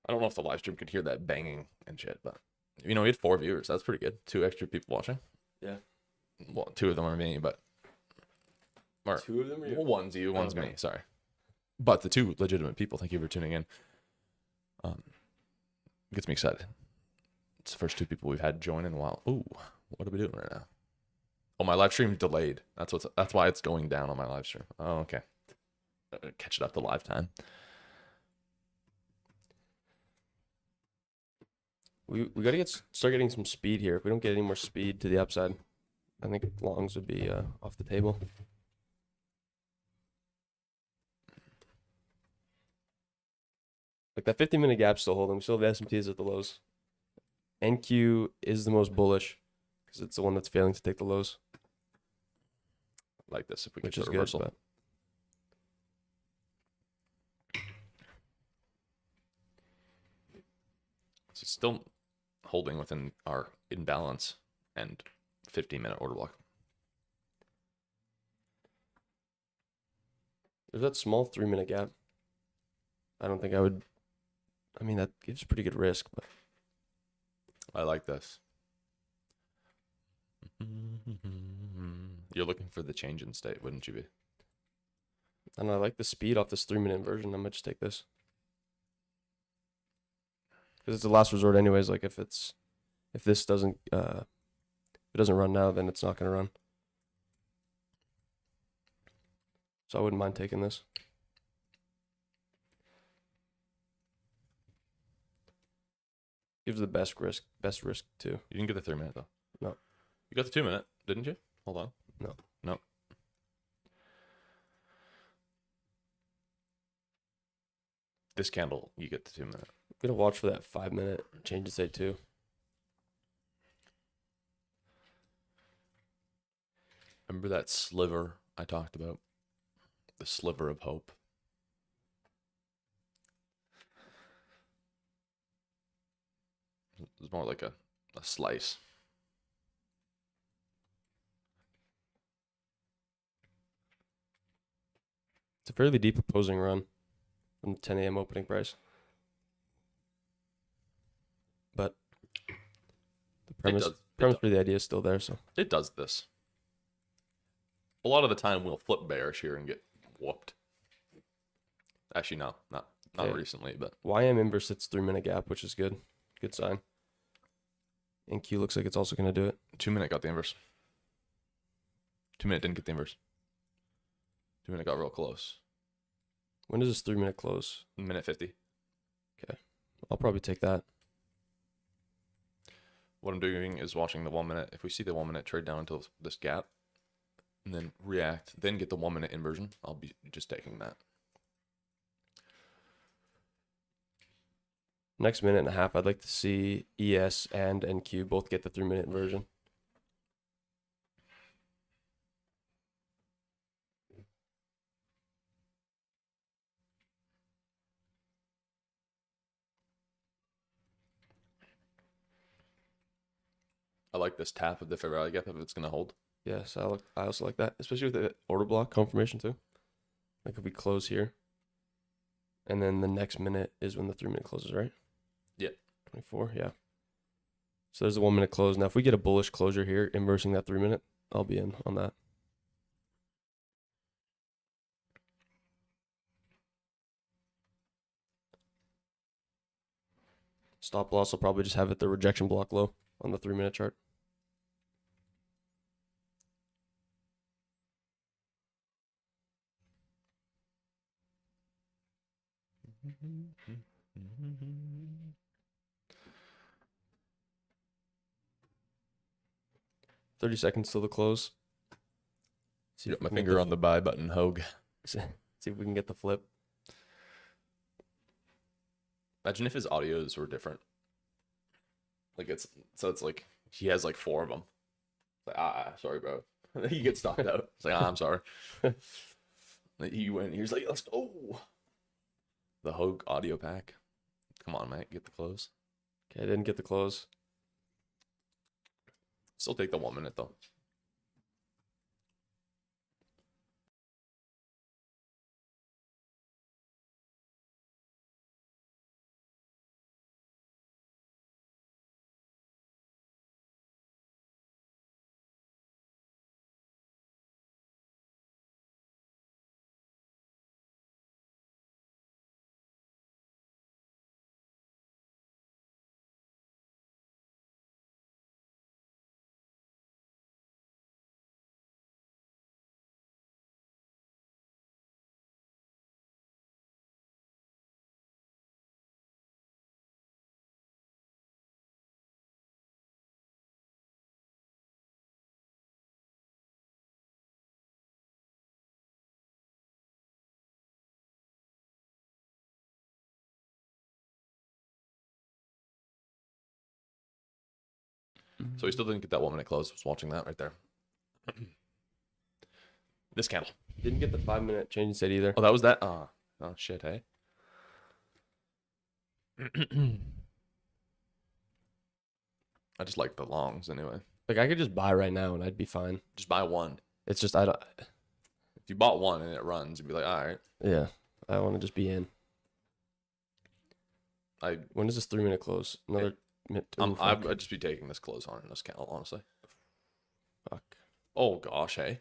I don't know if the live stream could hear that banging and shit, but you know, we had 4 viewers. That's pretty good. 2 extra people watching. Yeah. Well, 2 of them are me, but or 2 of them are you? well, one's you, one's Okay. me. Sorry, but the 2 legitimate people. Thank you for tuning in. Gets me excited. It's the first 2 people we've had join in a while. Ooh, what are we doing right now? Oh, my live stream delayed. That's why it's going down on my live stream. Oh, okay. Catch it up to live time. We got to start getting some speed here. If we don't get any more speed to the upside, I think longs would be off the table. Like that 50-minute gap still holding. We still have SMTs at the lows. NQ is the most bullish because it's the one that's failing to take the lows, Like this, if we which get is the good. reversal. But So it's still holding within our imbalance and 15-minute order block. there's that small 3-minute gap. I don't think I would. I mean, that gives pretty good risk, but I like this. You're looking for the change in state, wouldn't you be? I don't know, I like the speed off this 3-minute inversion. I might just take this. Because it's the last resort anyways. Like if this doesn't if it doesn't run now, then it's not gonna run. So I wouldn't mind taking this. Gives the best risk too. You didn't get the 3-minute though. No. You got the 2-minute, didn't you? Hold on. No. No. This candle, you get the 2-minute. Gotta watch for that 5-minute change in state too. Remember that sliver I talked about? The sliver of hope. It's more like a slice. It's a fairly deep opposing run from the 10 a.m. opening price. But the premise for the idea is still there. So It does this. A lot of the time we'll flip bearish here and get whooped. Actually, no, not Okay. recently, but YM inverse its 3-minute gap, which is good. Good sign. NQ looks like it's also going to do it. 2-minute got the inverse. 2-minute didn't get the inverse. 2-minute got real close. When does this 3-minute close? Minute 50. I'll probably take that. What I'm doing is watching the 1-minute. If we see the 1-minute trade down until this gap, and then react, then get the 1-minute inversion, I'll be just taking that. Next minute and a half, I'd like to see ES and NQ both get the 3-minute inversion. I like this tap of the fair value gap if it's going to hold. Yes, I also like that, especially with the order block confirmation too. Like if we close here, and then the next minute is when the 3-minute closes, right? Yeah. 24, yeah. So there's a 1-minute close. Now if we get a bullish closure here, inversing that 3-minute, I'll be in on that. Stop loss will probably just have it the rejection block low on the 3-minute chart. Mm-hmm. 30 seconds till the close. See Got if my we can get finger the on the buy button, Hogue. See if we can get the flip. Imagine if his audios were different. Like it's like he has like 4 of them. It's like sorry, bro. You get stopped out. It's like I'm sorry. He went. He was like, let's go. The Hogue audio pack. Come on, mate. Get the close. Okay, I didn't get the close. Still take the 1-minute though. So he still didn't get that 1-minute close. I was watching that right there. This candle. Didn't get the 5-minute change in state either. Oh, that was that. Oh shit, hey. I just like the longs anyway. Like I could just buy right now and I'd be fine. Just buy one. It's just I don't. If you bought one and it runs, you'd be like, all right. Yeah, I want to just be in. I When does this 3-minute close? Another minute. I'd just be taking this close on in this candle, honestly. Fuck. Oh gosh, hey.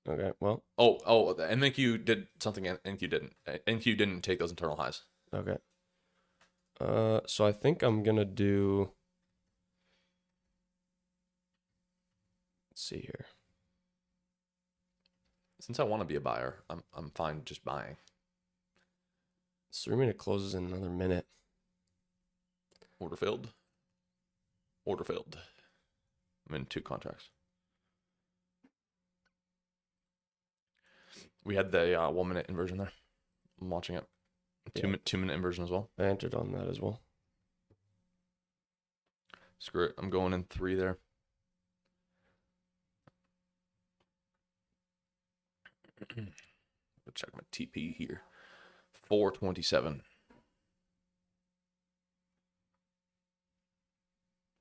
Okay, well. Oh, the NQ did something NQ didn't. NQ didn't take those internal highs. Okay. So I think I'm gonna do. Let's see here. Since I want to be a buyer, I'm fine just buying. This 3-minute closes in another minute. Order filled. Order filled. I'm in 2 contracts. We had the 1-minute inversion there. I'm watching it. Yeah. 2-minute inversion as well. I entered on that as well. Screw it. I'm going in 3 there. Check my TP here. 427.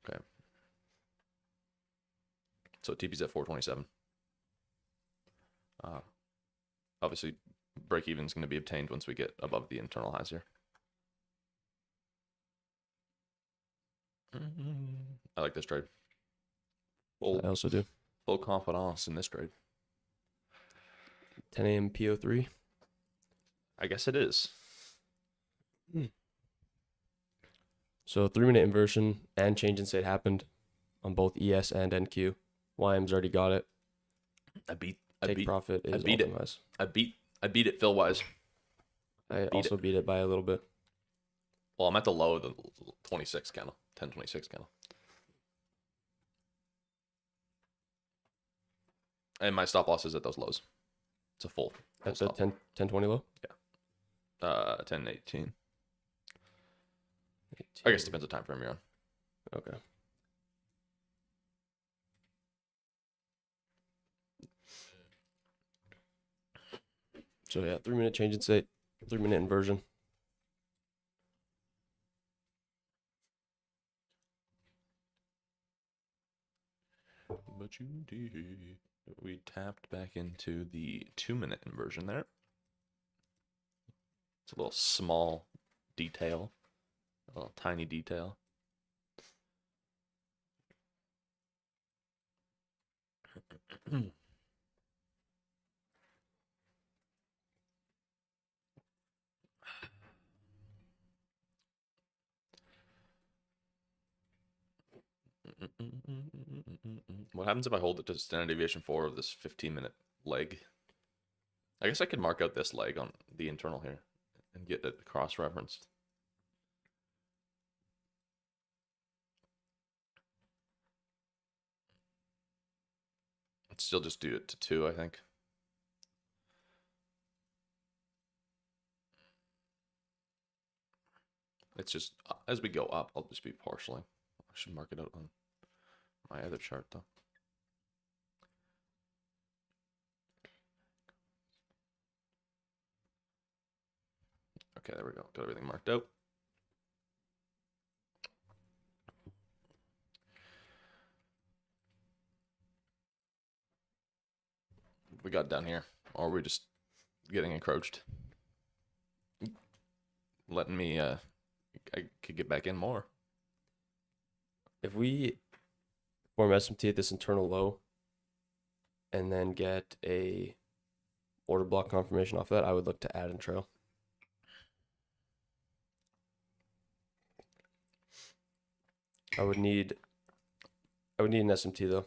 Okay. So TP's at 427. obviously break even is going to be obtained once we get above the internal highs here. I like this trade. I also do. Full confidence in this trade. 10 a.m. PO3. I guess it is. So 3-minute inversion and change in state happened on both ES and NQ. YM's already got it. Take profit is optimized. I beat it Phil wise. I also beat it by a little bit. Well, I'm at the low of the 26 candle, 1026 candle. And my stop loss is at those lows. It's a full At the 1020 low? 1018. I guess it depends on time frame you're on. Okay. So yeah, 3-minute change in state, 3-minute inversion. But you did. We tapped back into the 2-minute inversion there. It's a little small detail, a little tiny detail. What happens if I hold it to standard deviation 4 of this 15-minute leg? I guess I could mark out this leg on the internal here and get it cross-referenced. I'd still just do it to 2, I think. It's just, as we go up, I'll just be partially. I should mark it out on my other chart, though. Okay, there we go. Got everything marked out. What we got down here? Or are we just getting encroached? Letting me, I could get back in more. If we form SMT at this internal low and then get a order block confirmation off that, I would look to add and trail. I would need an SMT though.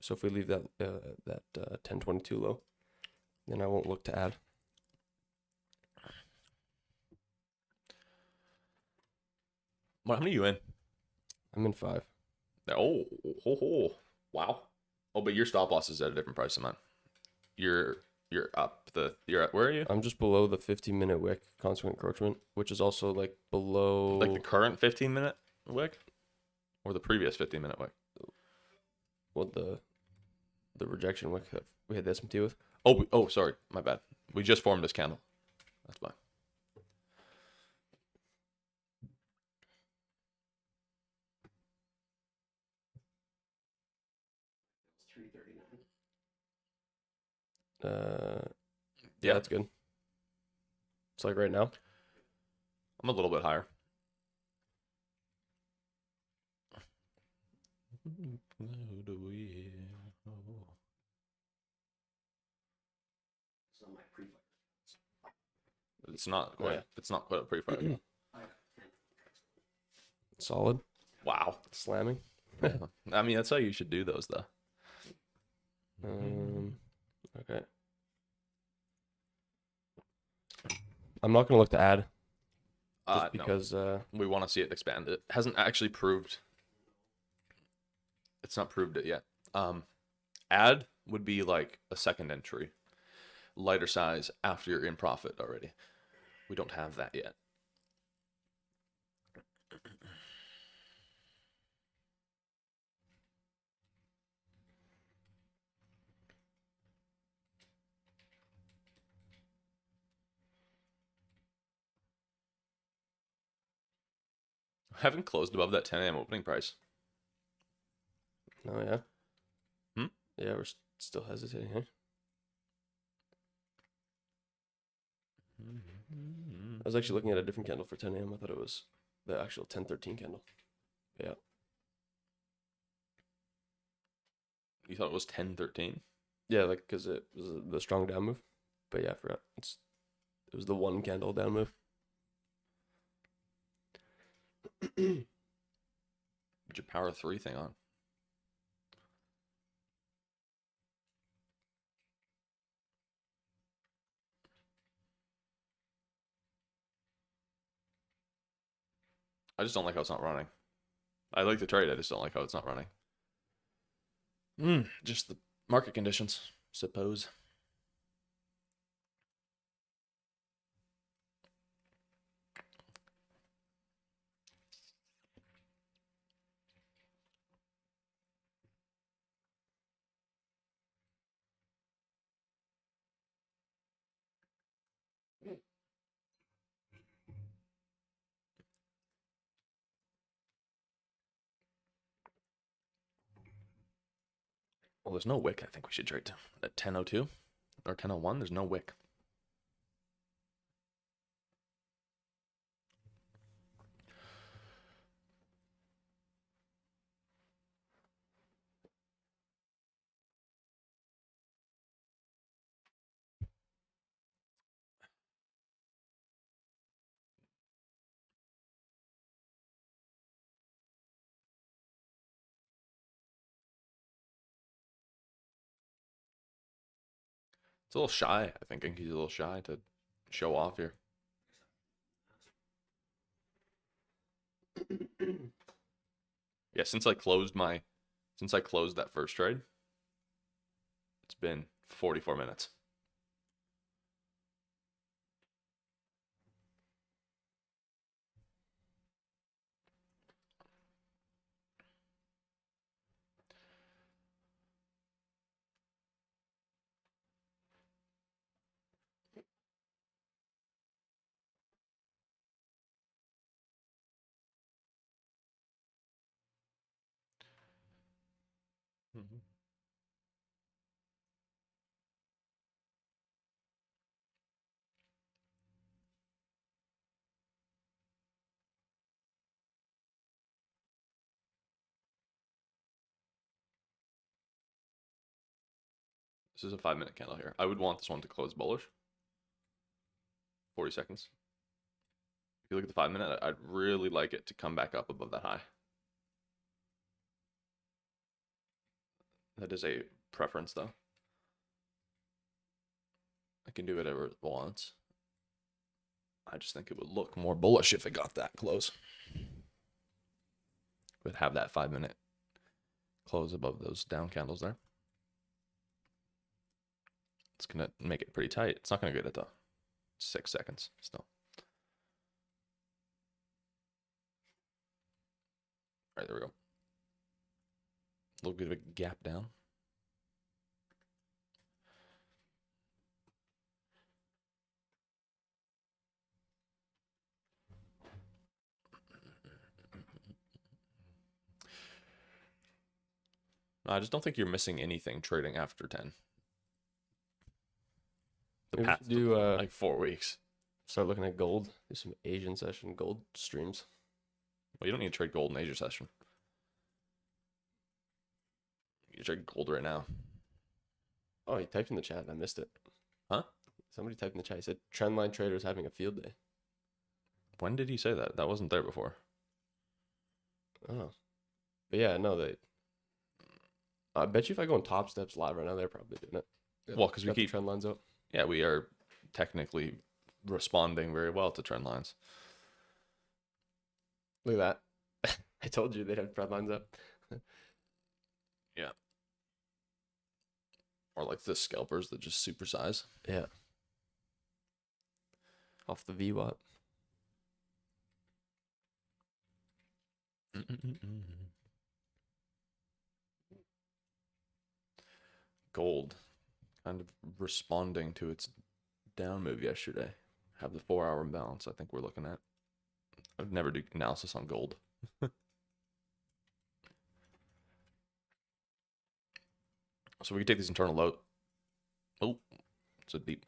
So if we leave that 1022 low, then I won't look to add. How many are you in? I'm in 5. Oh, wow. Oh, but your stop loss is at a different price than mine. You're up you're at, where are you? I'm just below the 15-minute wick consequent encroachment, which is also like below Like the current 15-minute wick, or the previous 15-minute wick? Well, the rejection wick that we had the SMT with. Oh, sorry, my bad. We just formed this candle. That's fine. Yeah, that's good. It's like right now. I'm a little bit higher. It's not quite. Yeah. It's not quite a pre-fire. Solid. Wow. Slamming. I mean, that's how you should do those, though. Okay. I'm not gonna look to add. Just because no. We want to see it expand. It hasn't actually proved. It's not proved it yet. Add would be like a second entry, lighter size after you're in profit already. We don't have that yet. I haven't closed above that 10 a.m. opening price. Oh yeah. Hmm? Yeah, we're still hesitating here. I was actually looking at a different candle for 10 a.m. I thought it was the actual 10:13 candle. Yeah. You thought it was 10:13? Yeah, like because it was the strong down move. But yeah, I forgot. It was the one candle down move. Put your power 3 thing on. I just don't like how it's not running. I like the trade. I just don't like how it's not running. Just the market conditions, suppose. Well, there's no wick. I think we should trade to at 10:02 or 10:01. There's no wick. It's a little shy. I think Inky's a little shy to show off here. Yeah, since I closed that first trade, it's been 44 minutes. Mm-hmm. This is a 5-minute candle here. I would want this one to close bullish. 40 seconds. If you look at the 5-minute, I'd really like it to come back up above that high. That is a preference, though. I can do whatever it wants. I just think it would look more bullish if it got that close. Would have that 5-minute close above those down candles there. It's going to make it pretty tight. It's not going to get it though. 6 seconds still. All right, there we go. A little bit of a gap down. I just don't think you're missing anything trading after 10. The Maybe we past should do like 4 weeks. start looking at gold. Do some Asian session gold streams. Well, you don't need to trade gold in Asia session. You can trade gold right now. Oh, he typed in the chat and I missed it. Huh? Somebody typed in the chat. He said Trendline Traders having a field day. When did he say that? That wasn't there before. Oh. But yeah, no, I bet you if I go on Top Steps live right now, they're probably doing it. Yeah, Well, because we got the keep trend lines up. Yeah, we are technically responding very well to trend lines. Look at that. I told you they'd have trend lines up. Yeah. Or like the scalpers that just supersize. Yeah. Off the VWAP. Gold kind of responding to its down move yesterday. Have the 4-hour imbalance I think we're looking at. I'd never do analysis on gold. So we can take these internal low. Oh, it's a deep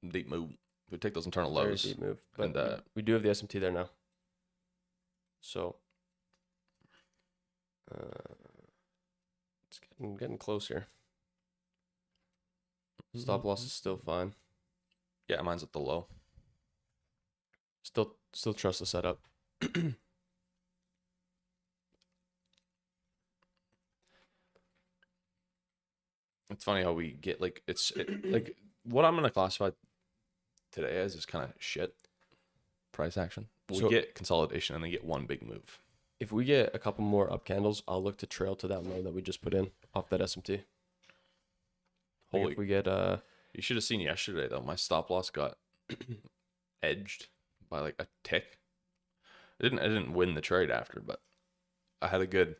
move. We take those internal Very lows. deep move. But And we do have the SMT there now. So it's getting close here. Stop loss is still fine. Yeah, mine's at the low. Still trust the setup. It's funny how we get like like what I'm gonna classify today as is kind of shit price action. We So- get consolidation and then get one big move. If we get a couple more up candles, I'll look to trail to that low that we just put in off that SMT. Like Holy, if we get you should have seen yesterday though. My stop loss got edged by like a tick. I didn't win the trade after, but I had a good,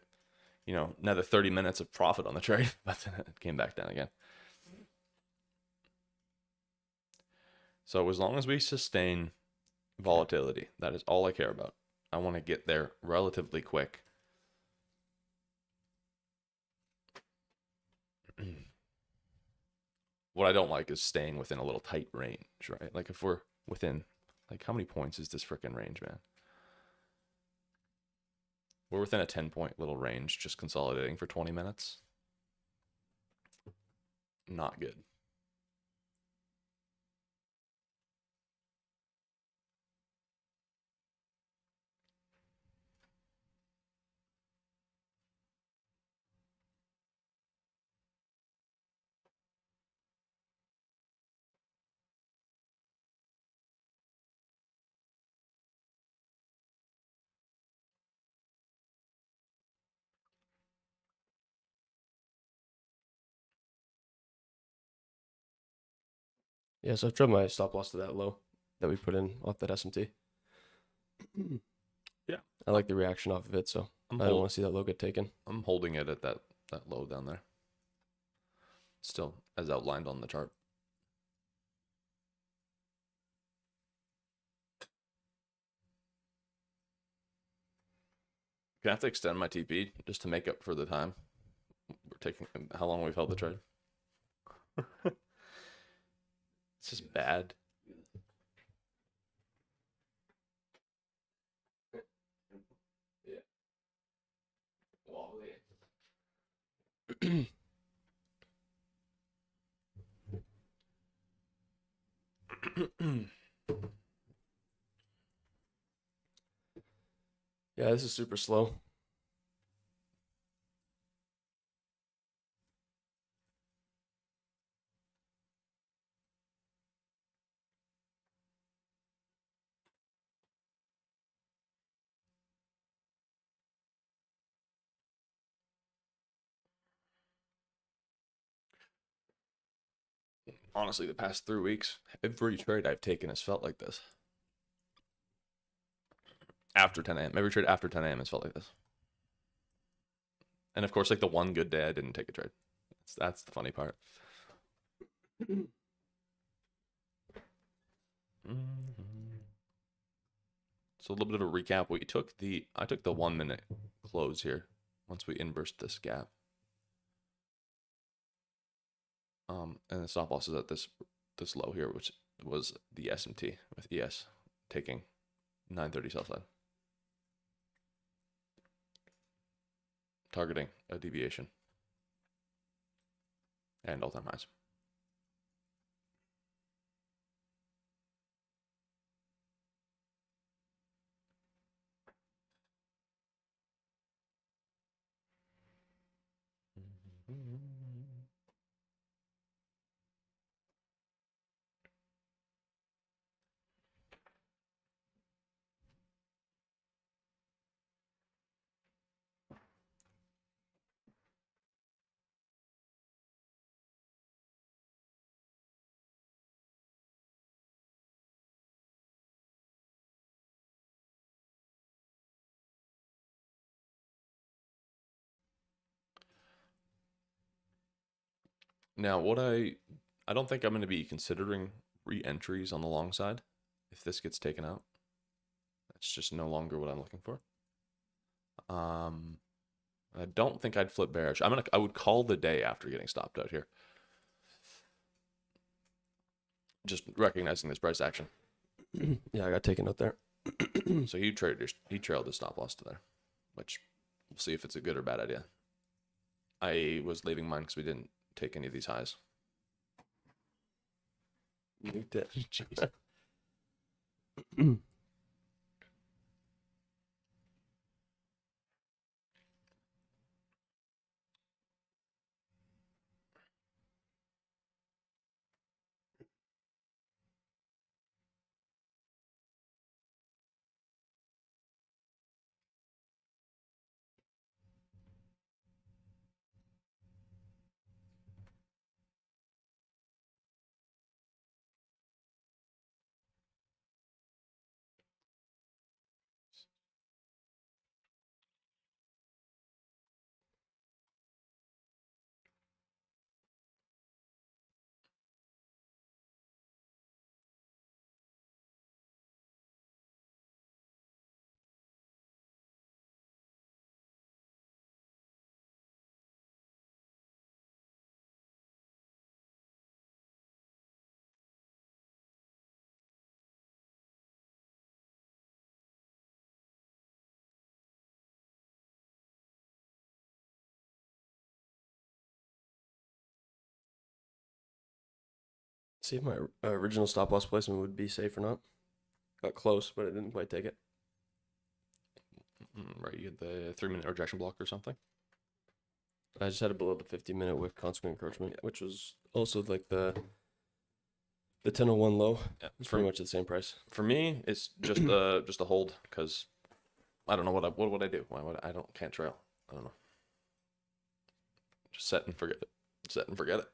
another 30 minutes of profit on the trade, but then it came back down again. So as long as we sustain volatility, that is all I care about. I want to get there relatively quick. What I don't like is staying within a little tight range, right? Like if we're within, like how many points is this freaking range, man? We're within a 10-point little range, just consolidating for 20 minutes. Not good. yeah, so I've dropped my stop loss to that low that we put in off that SMT. Yeah. I like the reaction off of it, so I don't want to see that low get taken. I'm holding it at that low down there. Still, as outlined on the chart. Gonna have to extend my TP just to make up for the time we're taking. How long we've held the trade? It's just bad. Yeah. Wobbly. Yeah, this is super slow. Honestly, the past 3 weeks, every trade I've taken has felt like this. After 10 a.m. Every trade after 10 a.m. has felt like this. And of course, like the one good day I didn't take a trade. That's the funny part. So a little bit of a recap. I took the 1 minute close here once we inversed this gap. And the stop loss is at this low here, which was the SMT with ES taking 930 sell side. Targeting a deviation and all-time highs. Now, I don't think I'm going to be considering re-entries on the long side if this gets taken out. That's just no longer what I'm looking for. I don't think I'd flip bearish. I would call the day after getting stopped out here. just recognizing this price action. Yeah, I got taken out there. So he trailed his stop loss to there, which we'll see if it's a good or bad idea. I was leaving mine because we didn't take any of these highs. Nuked it. Jeez. See if my original stop loss placement would be safe or not. Got close, but I didn't quite take it. Right, you get the 3-minute rejection block or something. I just had it below the 50-minute with consequent encroachment, which was also like the 10:01 low. Yeah, It's pretty much at the same price. For me, it's just just a hold because I don't know what would I do. Why would I don't can't trail. I don't know. Just set and forget it. Set and forget it.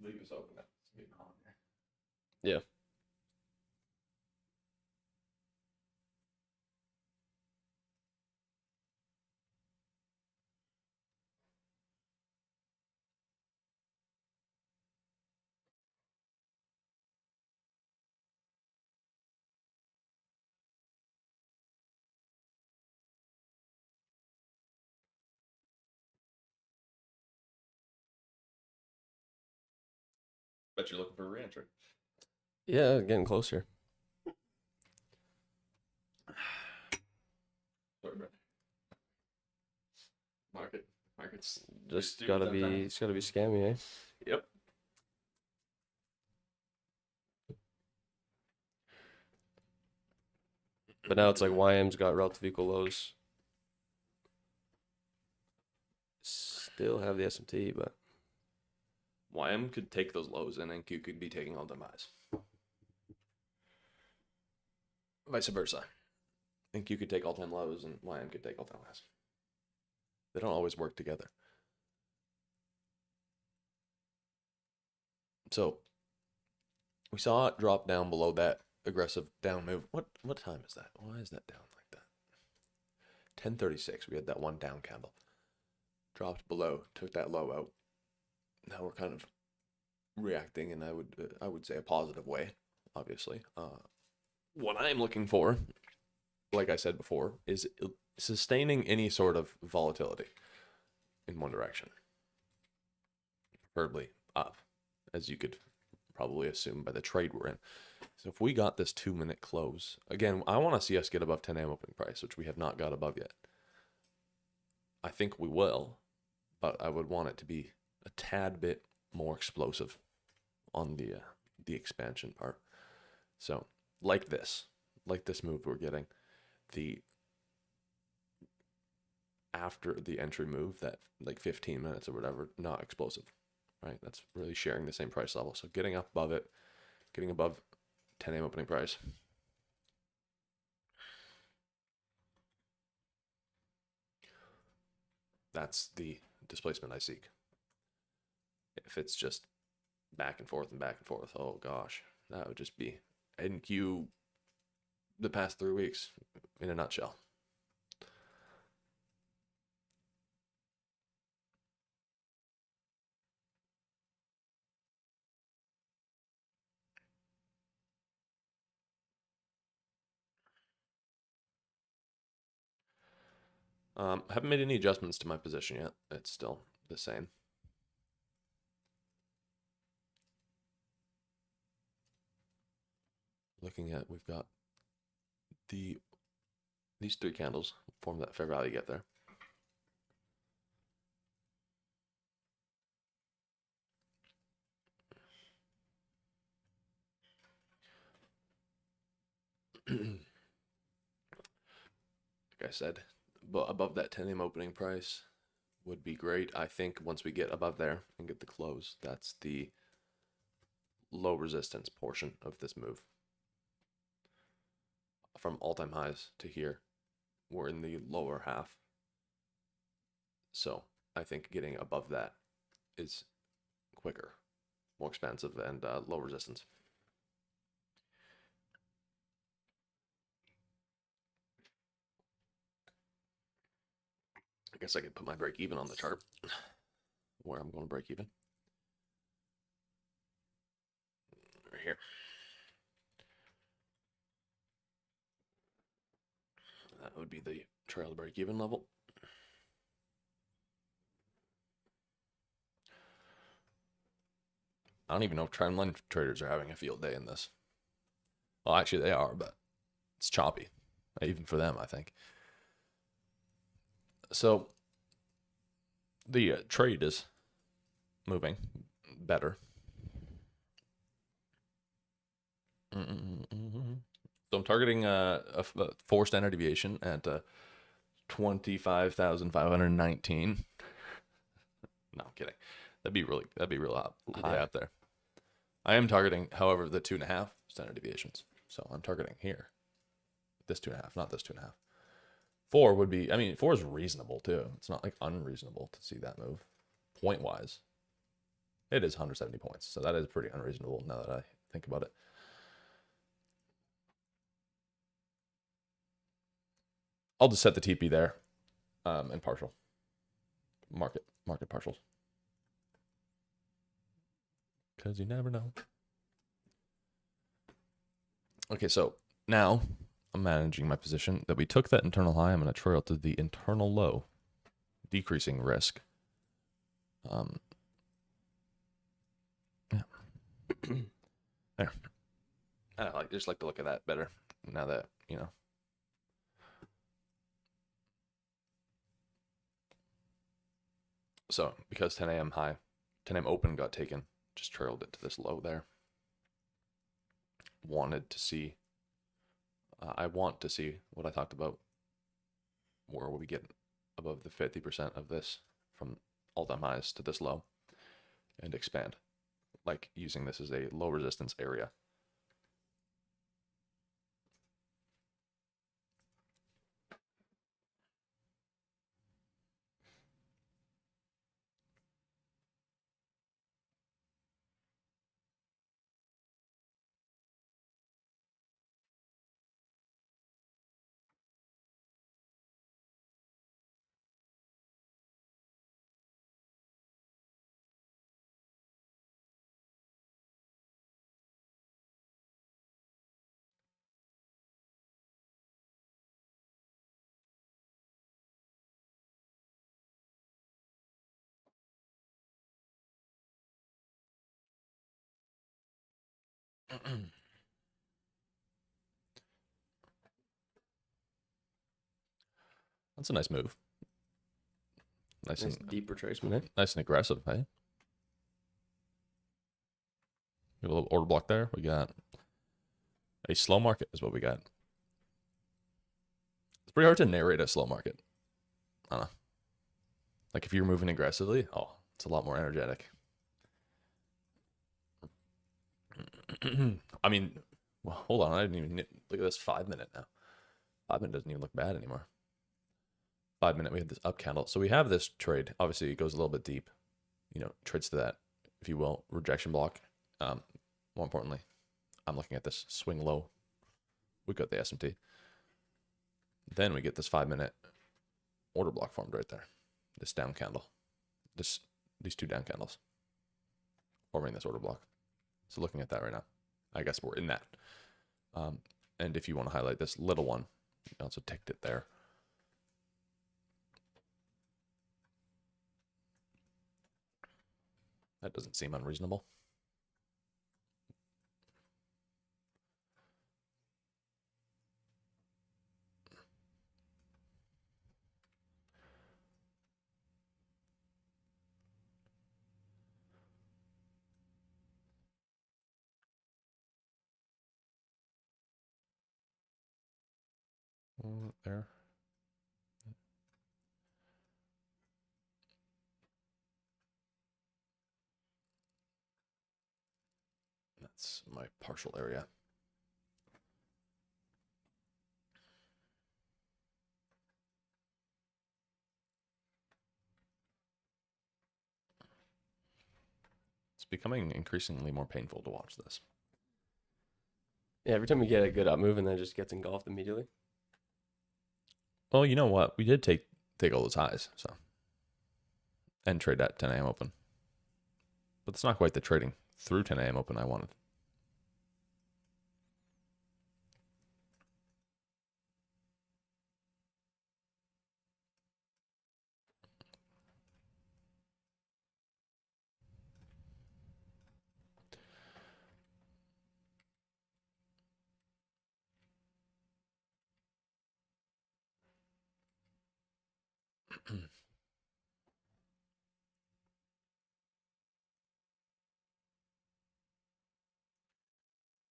Leave this open. Yeah. Bet you're looking for a reentry. Yeah, getting closer. Sorry, bro. Market's Just do gotta that be, now. it's gotta be scammy, eh? Yep. But now it's like YM's got relative equal lows. Still have the SMT, but YM could take those lows and NQ could be taking all them highs. Vice versa. NQ could take all time lows and YM could take all time highs. They don't always work together. So we saw it drop down below that aggressive down move. What time is that? Why is that down like that? 10:36. We had that one down candle. Dropped below, took that low out. Now we're kind of reacting, and I would say a positive way, obviously. What I'm looking for, like I said before, is sustaining any sort of volatility in one direction, preferably up, as you could probably assume by the trade we're in. So if we got this 2-minute close, again, I want to see us get above 10 a.m. opening price, which we have not got above yet. I think we will, but I would want it to be a tad bit more explosive on the expansion part. So like this move we're getting, the after the entry move, that like 15 minutes or whatever, not explosive, right? That's really sharing the same price level. So getting up above it, getting above 10 a.m. opening price. That's the displacement I seek. If it's just back and forth, oh gosh, that would just be NQ the past 3 weeks in a nutshell. Haven't made any adjustments to my position yet. It's still the same. Looking at, we've got these three candles form that fair value gap there. Like I said, but above that 10 a.m. opening price would be great. I think once we get above there and get the close, that's the low resistance portion of this move. From all-time highs to here, we're in the lower half. So I think getting above that is quicker, more expensive, and low resistance. I guess I could put my break even on the chart where I'm going to break even. Right here. That would be the trail to break even level. I don't even know if trend line traders are having a field day in this. Well, actually they are, but it's choppy, even for them, I think. So the trade is moving better. So I'm targeting a 4 standard deviation at 25,519. No, I'm kidding. That'd be real high up there. I am targeting, however, the 2.5 standard deviations. So I'm targeting here. This 2.5, not this 2.5. 4 would be, 4 is reasonable too. It's not like unreasonable to see that move. Point wise, it is 170 points. So that is pretty unreasonable now that I think about it. I'll just set the TP there and partial. Market partials. Because you never know. Okay, so now I'm managing my position that we took that internal high. I'm going to trail to the internal low, decreasing risk. Yeah. There. I just like to look at that better now that, you know. So because 10 a.m. high, 10 a.m. open got taken, just trailed it to this low there. Wanted to see, I want to see what I talked about. Where will we get above the 50% of this from all-time highs to this low and expand, like using this as a low resistance area. That's a nice move. Nice and deep retracement. nice and aggressive, hey? We have a little order block there. We got a slow market is what we got. It's pretty hard to narrate a slow market. I don't know. Like if you're moving aggressively, oh, it's a lot more energetic. I mean, well, hold on. I didn't even look at this 5 minute now. 5 minute doesn't even look bad anymore. 5 minute, we had this up candle. So we have this trade. Obviously, it goes a little bit deep. You know, trades to that, if you will, rejection block. More importantly, I'm looking at this swing low. We got the SMT. Then we get this 5 minute order block formed right there. This down candle. These two down candles forming this order block. So looking at that right now, I guess we're in that. And if you want to highlight this little one, you also ticked it there. That doesn't seem unreasonable. There. That's my partial area. It's becoming increasingly more painful to watch this. Yeah, every time we get a good up move and then it just gets engulfed immediately. Well, you know what? We did take all those highs, so and trade at 10 a.m. open. But it's not quite the trading through 10 a.m. open I wanted.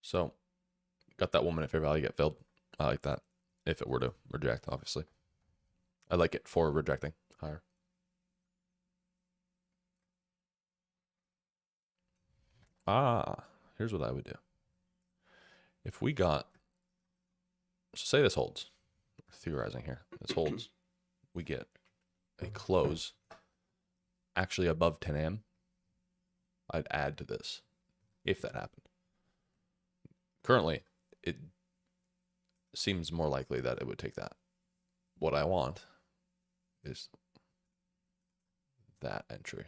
So, got that 1 minute fair value get filled. I like that. If it were to reject, obviously. I like it for rejecting higher. Here's what I would do. If we got, so say this holds, theorizing here, this holds, we get a close actually above 10 a.m., I'd add to this if that happened. Currently, it seems more likely that it would take that. What I want is that entry.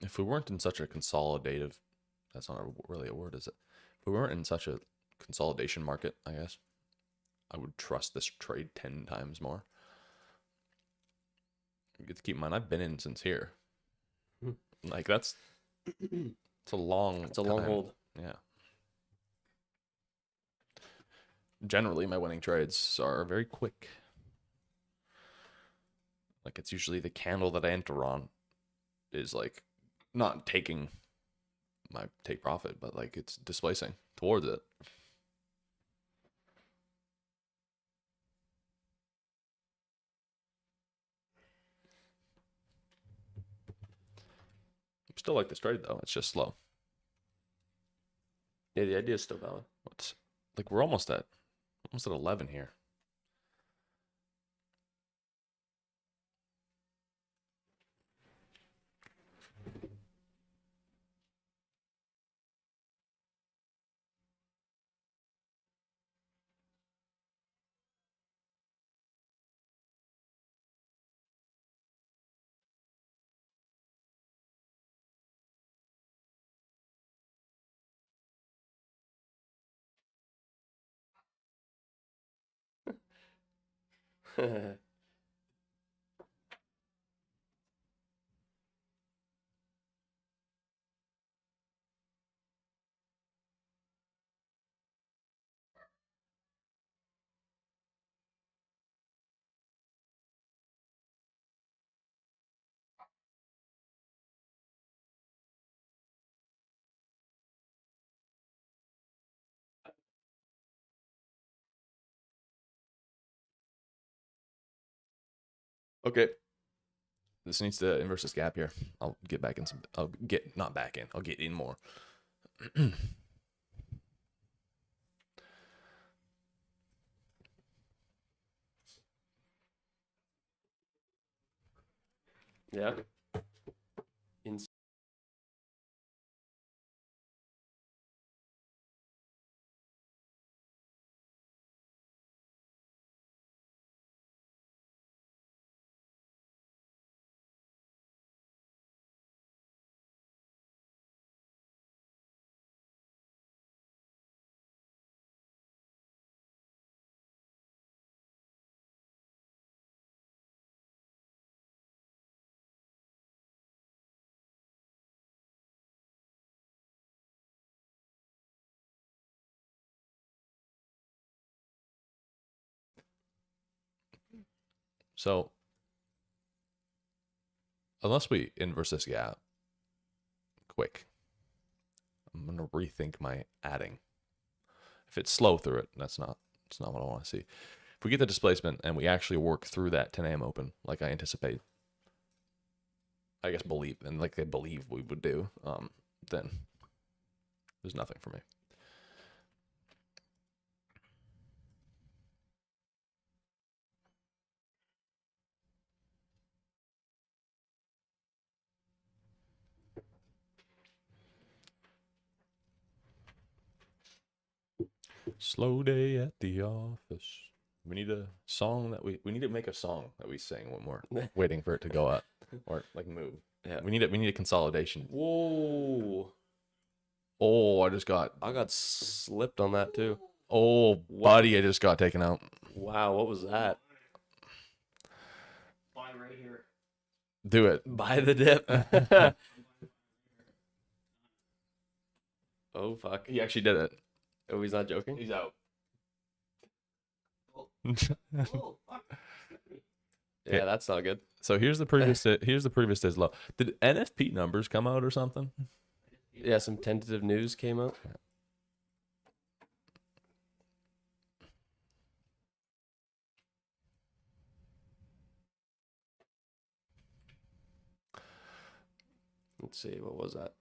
If we weren't in such a consolidative, that's not really a word, is it? If we weren't in such a consolidation market, I guess, I would trust this trade 10 times more. You get to keep in mind, I've been in since here. Like, that's, it's a long long time. hold. Yeah. Generally, my winning trades are very quick. Like, it's usually the candle that I enter on is like not taking my take profit, but like it's displacing towards it. Still like this trade though. It's just slow. Yeah, the idea is still valid. What's like we're almost at 11 here. Okay. This needs to inverse this gap here. I'll get back in some. I'll get not back in. I'll get in more. Yeah. So unless we inverse this gap quick, I'm gonna rethink my adding. If it's slow through it, it's not what I want to see. If we get the displacement and we actually work through that 10 a.m. open like I anticipate, I guess believe, and like they believe we would do, then there's nothing for me. Slow day at the office. We need a song that we need to make a song that we sing when we're waiting for it to go up or like move. Yeah. We need a consolidation. Whoa. Oh, I got slipped on that too. Oh, buddy, I just got taken out. Wow, what was that? Buy right here. Do it. Buy the dip. Oh, fuck. He actually did it. Oh, he's not joking? He's out. Oh, fuck. Yeah, that's not good. So here's the previous day's low. Did NFP numbers come out or something? Yeah, some tentative news came out. Let's see, what was that?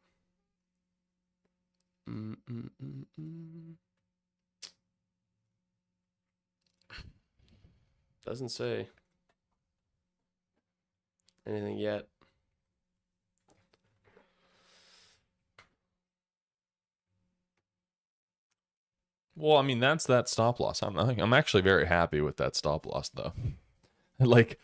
Doesn't say anything yet. Well, I mean, that's that stop loss. I'm actually very happy with that stop loss though. Like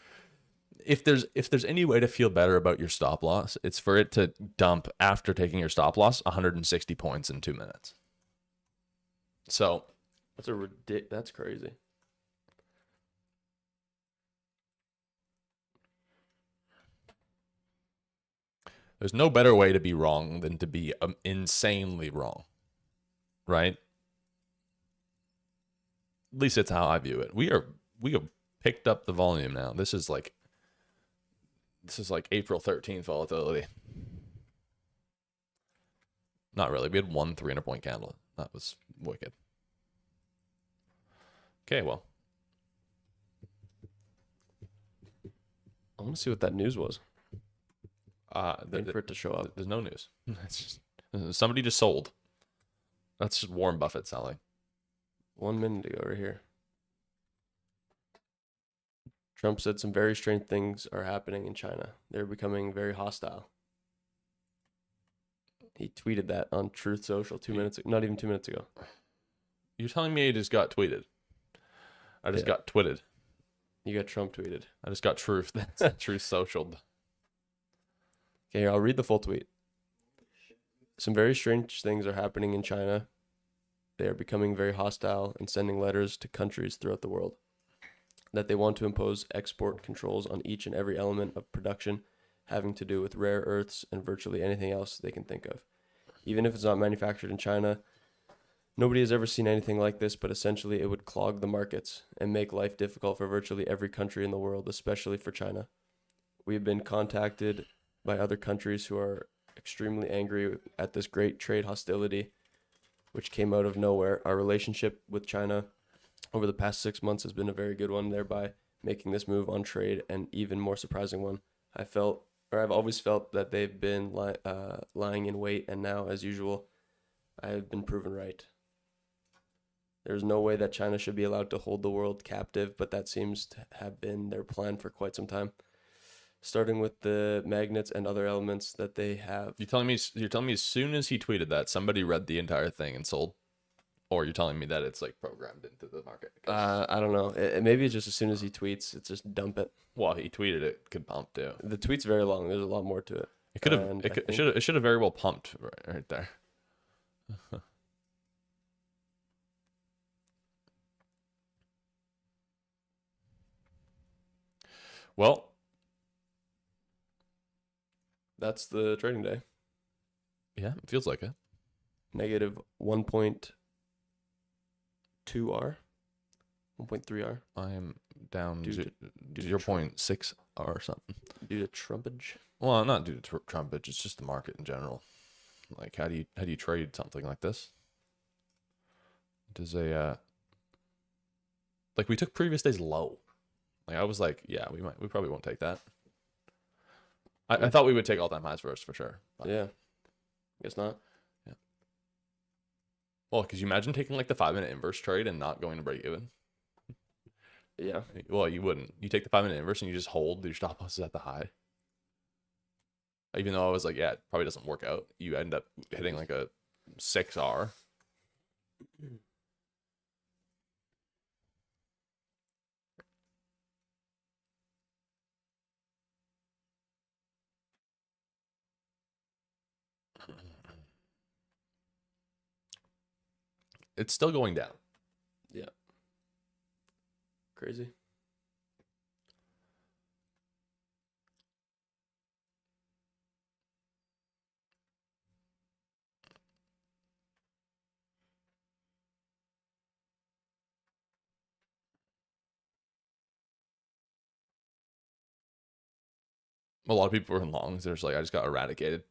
if there's any way to feel better about your stop loss, it's for it to dump after taking your stop loss 160 points in 2 minutes. So That's crazy. there's no better way to be wrong than to be insanely wrong, right? At least it's how I view it. We have picked up the volume now. This is like April 13th volatility. Not really. We had one 300-point candle. That was wicked. Okay, well. I want to see what that news was. Waiting for it to show up. There's no news. It's just, somebody just sold. That's just Warren Buffett selling. 1 minute ago, right here. Trump said some very strange things are happening in China. They're becoming very hostile. He tweeted that on Truth Social 2 minutes ago. Not even 2 minutes ago. You're telling me it just got tweeted? I just got twitted. You got Trump tweeted. I just got truth. That's truth socialed. Okay, here, I'll read the full tweet. Some very strange things are happening in China. They are becoming very hostile and sending letters to countries throughout the world that they want to impose export controls on each and every element of production having to do with rare earths and virtually anything else they can think of. Even if it's not manufactured in China, nobody has ever seen anything like this, but essentially it would clog the markets and make life difficult for virtually every country in the world, especially for China. We've been contacted by other countries who are extremely angry at this great trade hostility, which came out of nowhere. Our relationship with China over the past 6 months has been a very good one, thereby making this move on trade an even more surprising one. I've always felt that they've been lying in wait, and now, as usual, I have been proven right. There's no way that China should be allowed to hold the world captive, but that seems to have been their plan for quite some time. Starting with the magnets and other elements that they have. You're telling me as soon as he tweeted that, somebody read the entire thing and sold? Or you're telling me that it's like programmed into the market? I don't know. Maybe it's just as soon as he tweets, it's just dump it. Well, he tweeted it could pump too. The tweet's very long. There's a lot more to it. It could have. It should have very well pumped right there. Well, that's the trading day. Yeah, it feels like it. Negative 1.2R. 1.3R I am down Due to to- due to 0.6 or something. due to trumpage. Well, not due to Trump, it's just the market in general. Like, how do you trade something like this? Does a like we took previous day's low. Like I was like, yeah, we probably won't take that. I thought we would take all time highs first for sure. But, Yeah. Guess not. well, because you imagine taking like the 5-minute inverse trade and not going to break even. Yeah. Well, you wouldn't. You take the 5-minute inverse and you just hold your stop losses at the high. Even though I was like, yeah, it probably doesn't work out. You end up hitting like a 6R. It's still going down. Yeah. Crazy. A lot of people were in longs. They're just like, I just got eradicated.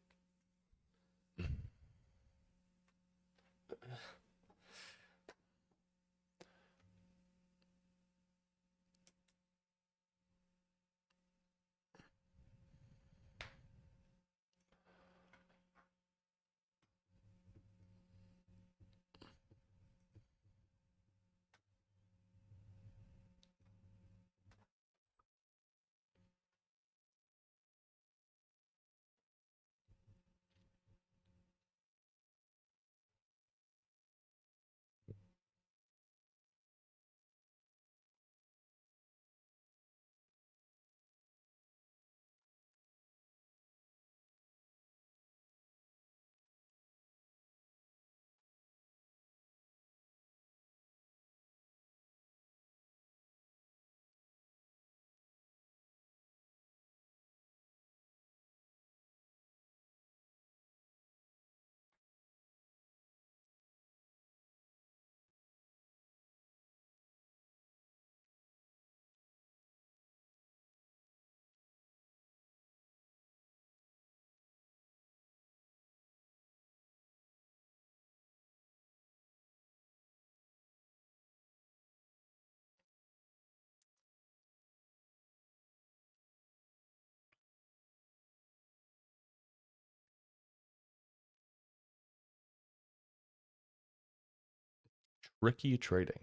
Tricky trading.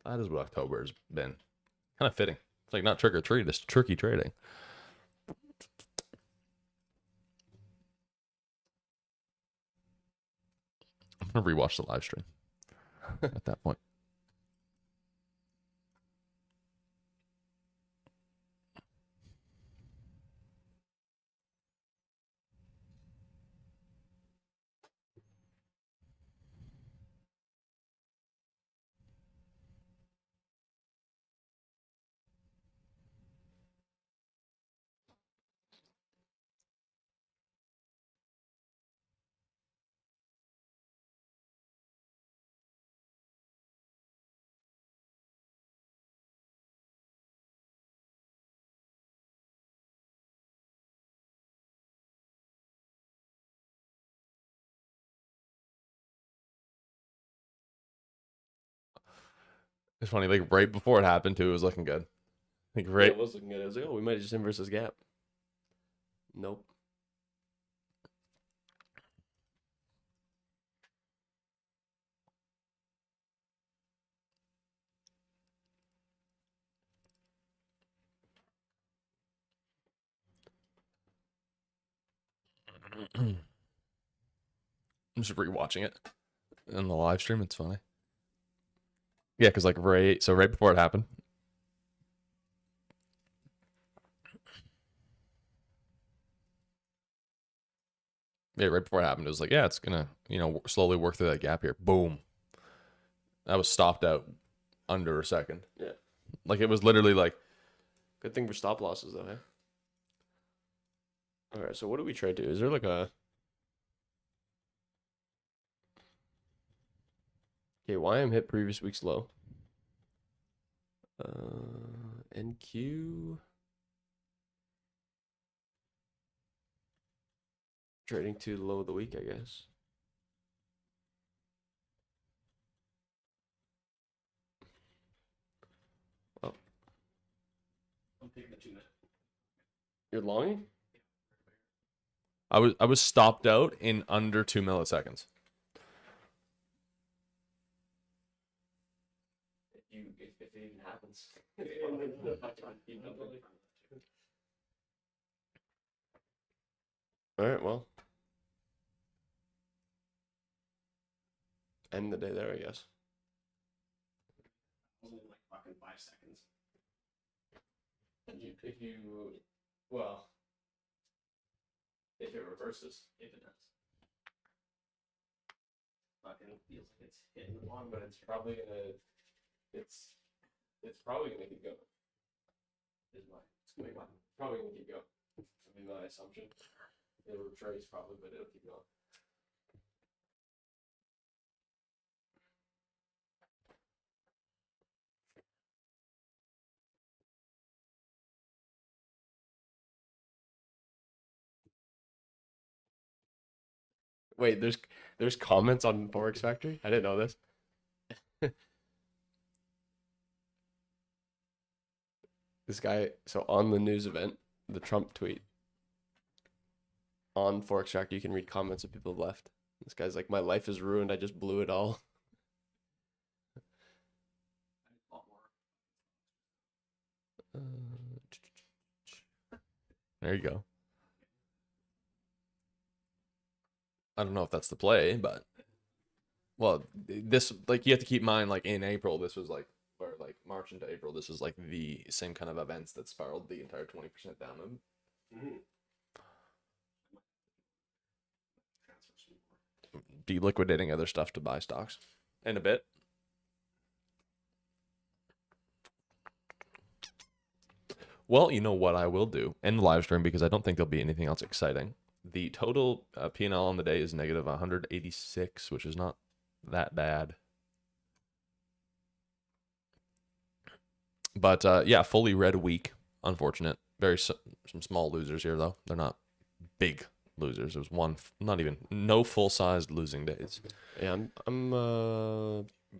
That is what October has been. Kind of fitting. It's like not trick or treat, it's tricky trading. I'm gonna rewatch the live stream at that point. It's funny, like right before it happened too, it was looking good. Like Yeah, right. it was looking good. I was like, oh, we might have just inverse this gap. Nope. I'm just rewatching it in the live stream. It's funny. Yeah, because like right before it happened. Yeah, right before it happened, it was like, yeah, it's gonna, slowly work through that gap here. Boom. That was stopped out under a second. Yeah. Like it was literally like, Good thing for stop losses, though, hey? All right, so what do we trade to? Is there like a... Okay, YM hit previous week's low. NQ. Trading to the low of the week, I guess. Oh, I'm taking the 2 minute. you're longing? I was stopped out in under 2 milliseconds. If it even happens. All right, well. End the day there, I guess. Only like fucking 5 seconds. Well, if it reverses. If it does. Fucking feels like it's hitting the bottom, but it's Probably gonna, it's probably gonna keep going. is my it's gonna be my Probably gonna keep going. Would be my assumption. It'll retrace probably, but it'll keep going. Wait, there's comments on Forex Factory? I didn't know this. This guy, so on the news event, the Trump tweet, on Forex Factory, you can read comments that people have left. This guy's like, my life is ruined. I just blew it all. a lot more. There you go. I don't know if that's the play, but well, this like you have to keep in mind like in April this was like or like March into April this is like the same kind of events that spiraled the entire 20% down. Transfer some more. Deliquidating other stuff to buy stocks in a bit. Well, you know what I will do in the live stream because I don't think there'll be anything else exciting. The total P&L on the day is negative 186, which is not that bad. But yeah, fully red week. Unfortunate. Some small losers here though. They're not big losers. There was one, no full-sized losing days. Yeah, I'm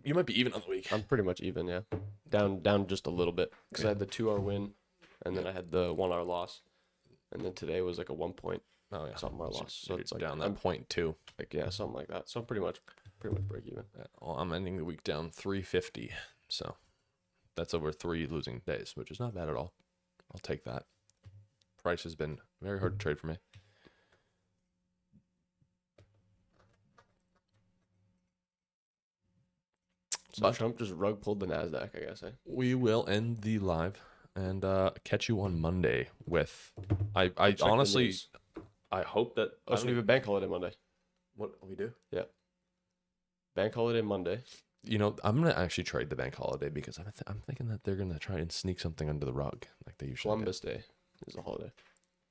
You might be even on the week. I'm pretty much even, yeah. Down just a little bit because I had the 2-hour win, and then I had the 1-hour loss, and then today was like a 1 point Oh yeah, something hour loss. So it's like down that I'm point too. like yeah, something like that. So I'm pretty much break even. Yeah, well, I'm ending the week down 350, so that's over 3 losing days, which is not bad at all. I'll take that. Price has been very hard to trade for me. So But Trump just rug pulled the Nasdaq, I guess. we will end the live and catch you on Monday with. I Check the honestly, news. I hope that. Oh, so we have a bank holiday Monday. What we do? Bank holiday Monday. You know, I'm gonna actually trade the bank holiday because I'm thinking that they're gonna try and sneak something under the rug like they usually Columbus Day is a holiday.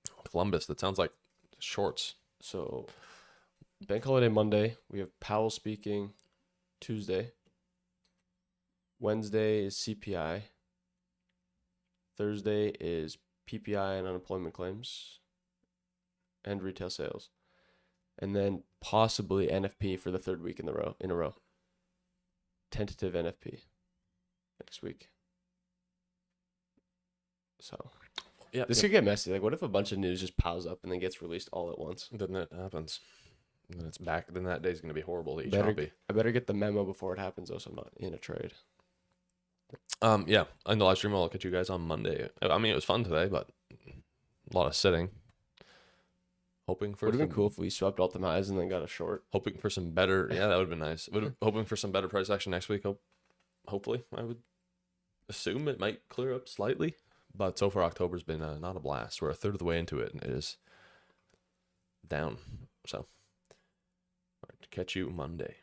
do. Columbus. That sounds like shorts. So bank holiday Monday. We have Powell speaking Tuesday. Wednesday is CPI. Thursday is PPI and unemployment claims and retail sales. And then possibly NFP for the third week in a row. Tentative NFP next week. So Yeah, this could get messy. Like, what if a bunch of news just piles up and then gets released all at once? then that happens. Then it's back. Then that day's gonna be horrible. To each Better, copy. I better get the memo before it happens, though, so I'm not in a trade. Yeah, in the live stream, I'll catch you guys on Monday. I mean, it was fun today, but a lot of sitting. Hoping for Would have been some- cool if we swept all the highs and then got a short. Hoping for some better. Yeah, that would have been nice. Hoping for some better price action next week. Hopefully, I would assume it might clear up slightly. But so far, October's been not a blast. We're a third of the way into it, and it is down. So, all right, catch you Monday.